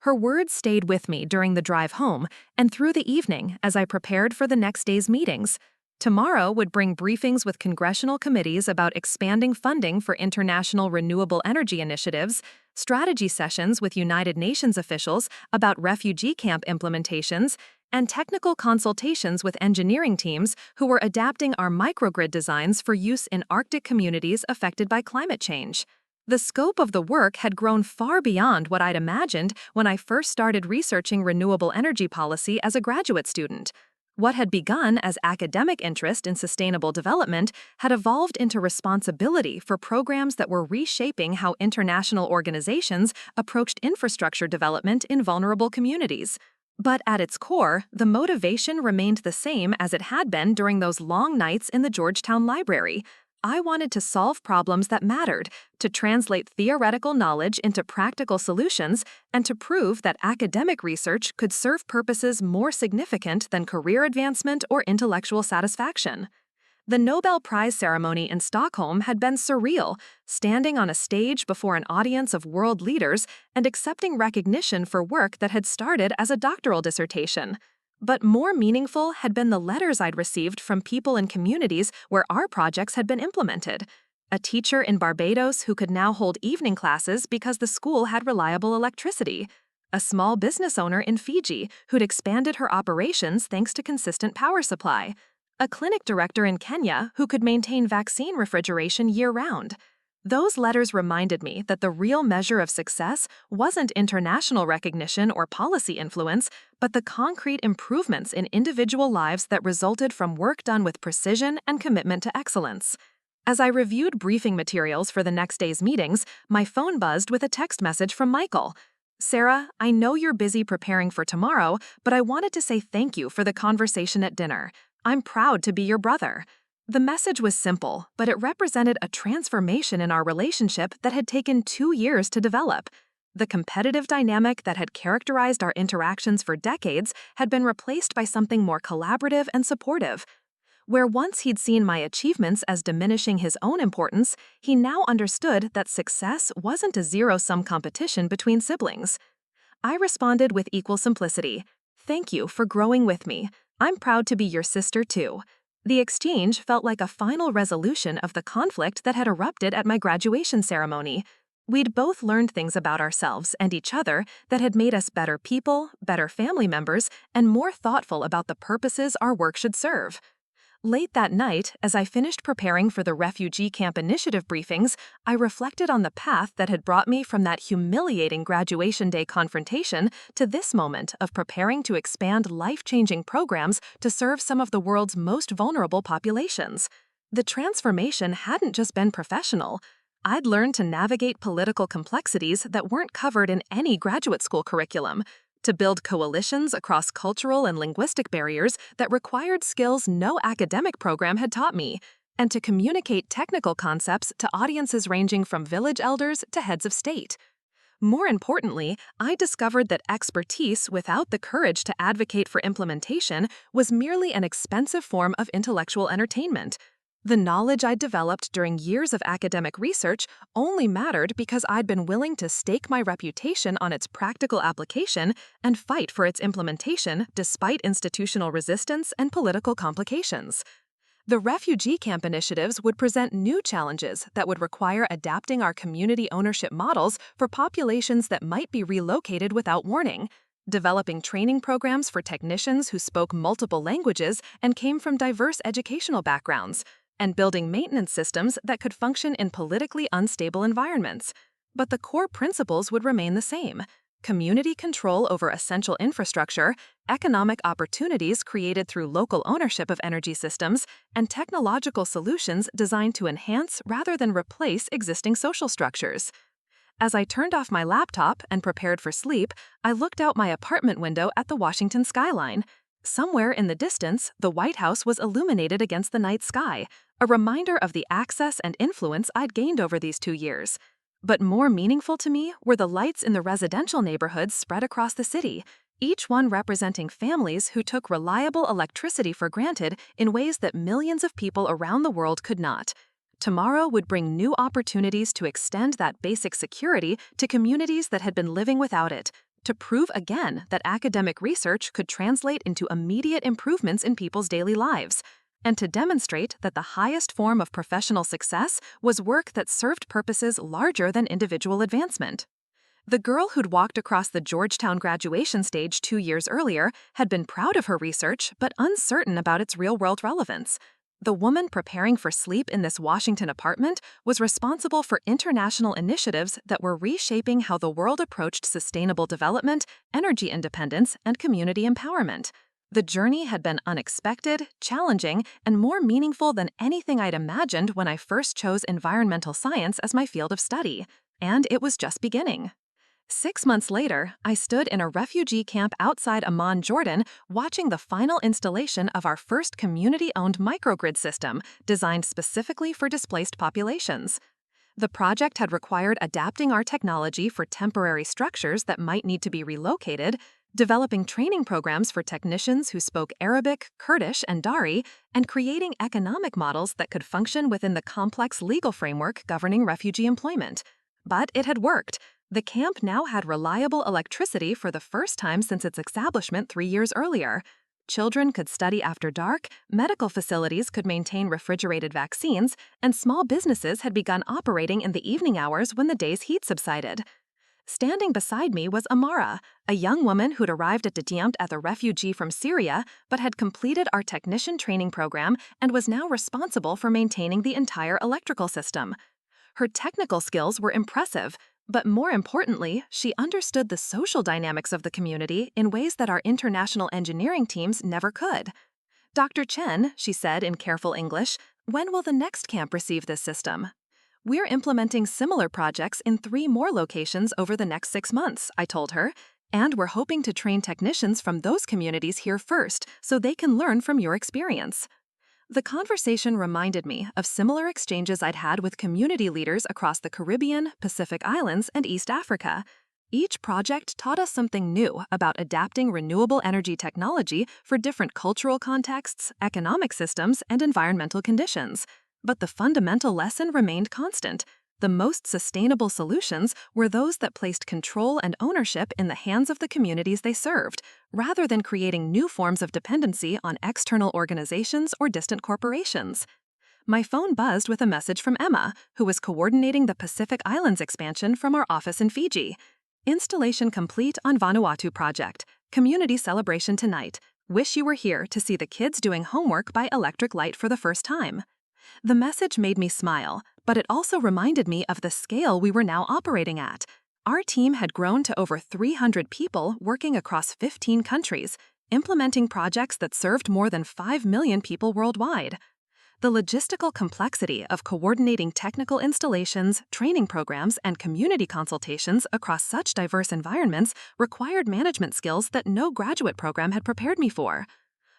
[SPEAKER 2] Her words stayed with me during the drive home and through the evening as I prepared for the next day's meetings. Tomorrow would bring briefings with congressional committees about expanding funding for international renewable energy initiatives, strategy sessions with United Nations officials about refugee camp implementations, and technical consultations with engineering teams who were adapting our microgrid designs for use in Arctic communities affected by climate change. The scope of the work had grown far beyond what I'd imagined when I first started researching renewable energy policy as a graduate student. What had begun as academic interest in sustainable development had evolved into responsibility for programs that were reshaping how international organizations approached infrastructure development in vulnerable communities. But at its core, the motivation remained the same as it had been during those long nights in the Georgetown library. I wanted to solve problems that mattered, to translate theoretical knowledge into practical solutions, and to prove that academic research could serve purposes more significant than career advancement or intellectual satisfaction. The Nobel Prize ceremony in Stockholm had been surreal, standing on a stage before an audience of world leaders and accepting recognition for work that had started as a doctoral dissertation. But more meaningful had been the letters I'd received from people in communities where our projects had been implemented. A teacher in Barbados who could now hold evening classes because the school had reliable electricity. A small business owner in Fiji who'd expanded her operations thanks to consistent power supply. A clinic director in Kenya who could maintain vaccine refrigeration year-round. Those letters reminded me that the real measure of success wasn't international recognition or policy influence, but the concrete improvements in individual lives that resulted from work done with precision and commitment to excellence. As I reviewed briefing materials for the next day's meetings, my phone buzzed with a text message from Michael. "Sarah, I know you're busy preparing for tomorrow, but I wanted to say thank you for the conversation at dinner. I'm proud to be your brother." The message was simple, but it represented a transformation in our relationship that had taken 2 years to develop. The competitive dynamic that had characterized our interactions for decades had been replaced by something more collaborative and supportive. Where once he'd seen my achievements as diminishing his own importance, he now understood that success wasn't a zero-sum competition between siblings. I responded with equal simplicity. "Thank you for growing with me. I'm proud to be your sister too." The exchange felt like a final resolution of the conflict that had erupted at my graduation ceremony. We'd both learned things about ourselves and each other that had made us better people, better family members, and more thoughtful about the purposes our work should serve. Late that night, as I finished preparing for the refugee camp initiative briefings, I reflected on the path that had brought me from that humiliating graduation day confrontation to this moment of preparing to expand life-changing programs to serve some of the world's most vulnerable populations. The transformation hadn't just been professional. I'd learned to navigate political complexities that weren't covered in any graduate school curriculum, to build coalitions across cultural and linguistic barriers that required skills no academic program had taught me, and to communicate technical concepts to audiences ranging from village elders to heads of state. More importantly, I discovered that expertise without the courage to advocate for implementation was merely an expensive form of intellectual entertainment. The knowledge I'd developed during years of academic research only mattered because I'd been willing to stake my reputation on its practical application and fight for its implementation despite institutional resistance and political complications. The refugee camp initiatives would present new challenges that would require adapting our community ownership models for populations that might be relocated without warning, developing training programs for technicians who spoke multiple languages and came from diverse educational backgrounds, and building maintenance systems that could function in politically unstable environments. But the core principles would remain the same: community control over essential infrastructure, economic opportunities created through local ownership of energy systems, and technological solutions designed to enhance rather than replace existing social structures. As I turned off my laptop and prepared for sleep, I looked out my apartment window at the Washington skyline. Somewhere in the distance, the White House was illuminated against the night sky, a reminder of the access and influence I'd gained over these 2 years. But more meaningful to me were the lights in the residential neighborhoods spread across the city, each one representing families who took reliable electricity for granted in ways that millions of people around the world could not. Tomorrow would bring new opportunities to extend that basic security to communities that had been living without it, to prove again that academic research could translate into immediate improvements in people's daily lives, and to demonstrate that the highest form of professional success was work that served purposes larger than individual advancement. The girl who'd walked across the Georgetown graduation stage 2 years earlier had been proud of her research but uncertain about its real-world relevance. The woman preparing for sleep in this Washington apartment was responsible for international initiatives that were reshaping how the world approached sustainable development, energy independence, and community empowerment. The journey had been unexpected, challenging, and more meaningful than anything I'd imagined when I first chose environmental science as my field of study. And it was just beginning. 6 months later, I stood in a refugee camp outside Amman, Jordan, watching the final installation of our first community-owned microgrid system designed specifically for displaced populations. The project had required adapting our technology for temporary structures that might need to be relocated, developing training programs for technicians who spoke Arabic, Kurdish, and Dari, and creating economic models that could function within the complex legal framework governing refugee employment. But it had worked. The camp now had reliable electricity for the first time since its establishment 3 years earlier. Children could study after dark, medical facilities could maintain refrigerated vaccines, and small businesses had begun operating in the evening hours when the day's heat subsided. Standing beside me was Amara, a young woman who'd arrived at Dadiamt as a refugee from Syria but had completed our technician training program and was now responsible for maintaining the entire electrical system. Her technical skills were impressive, but more importantly, she understood the social dynamics of the community in ways that our international engineering teams never could. "Dr. Chen," she said in careful English, "when will the next camp receive this system?" "We're implementing similar projects in 3 more locations over the next 6 months," I told her, "and we're hoping to train technicians from those communities here first so they can learn from your experience." The conversation reminded me of similar exchanges I'd had with community leaders across the Caribbean, Pacific Islands, and East Africa.
[SPEAKER 3] Each project taught us something new about adapting renewable energy technology for different cultural contexts, economic systems, and environmental conditions. But the fundamental lesson remained constant. The most sustainable solutions were those that placed control and ownership in the hands of the communities they served, rather than creating new forms of dependency on external organizations or distant corporations. My phone buzzed with a message from Emma, who was coordinating the Pacific Islands expansion from our office in Fiji. Installation complete on Vanuatu project. Community celebration tonight. Wish you were here to see the kids doing homework by electric light for the first time. The message made me smile, but it also reminded me of the scale we were now operating at. Our team had grown to over 300 people working across 15 countries, implementing projects that served more than 5 million people worldwide. The logistical complexity of coordinating technical installations, training programs, and community consultations across such diverse environments required management skills that no graduate program had prepared me for.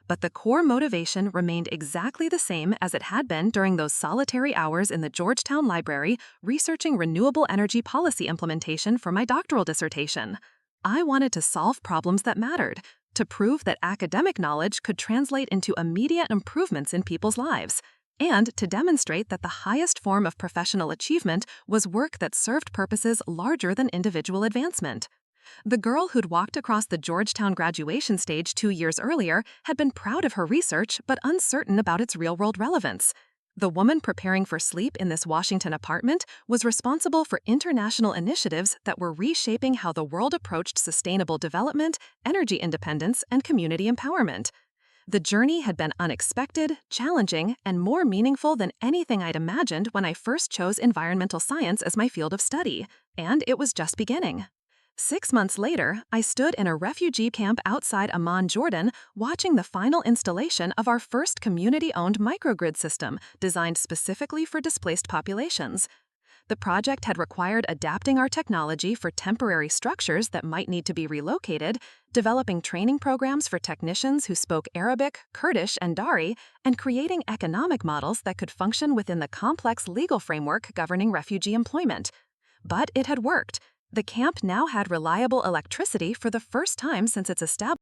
[SPEAKER 3] But the core motivation remained exactly the same as it had been during those solitary hours in the Georgetown Library researching renewable energy policy implementation for my doctoral dissertation. I wanted to solve problems that mattered, to prove that academic knowledge could translate into immediate improvements in people's lives, and to demonstrate that the highest form of professional achievement was work that served purposes larger than individual advancement. The girl who'd walked across the Georgetown graduation stage 2 years earlier had been proud of her research but uncertain about its real-world relevance. The woman preparing for sleep in this Washington apartment was responsible for international initiatives that were reshaping how the world approached sustainable development, energy independence, and community empowerment. The journey had been unexpected, challenging, and more meaningful than anything I'd imagined when I first chose environmental science as my field of study, and it was just beginning. 6 months later, I stood in a refugee camp outside Amman, Jordan, watching the final installation of our first community-owned microgrid system designed specifically for displaced populations. The project had required adapting our technology for temporary structures that might need to be relocated, developing training programs for technicians who spoke Arabic, Kurdish, and Dari, and creating economic models that could function within the complex legal framework governing refugee employment. But it had worked. The camp now had reliable electricity for the first time since its establishment.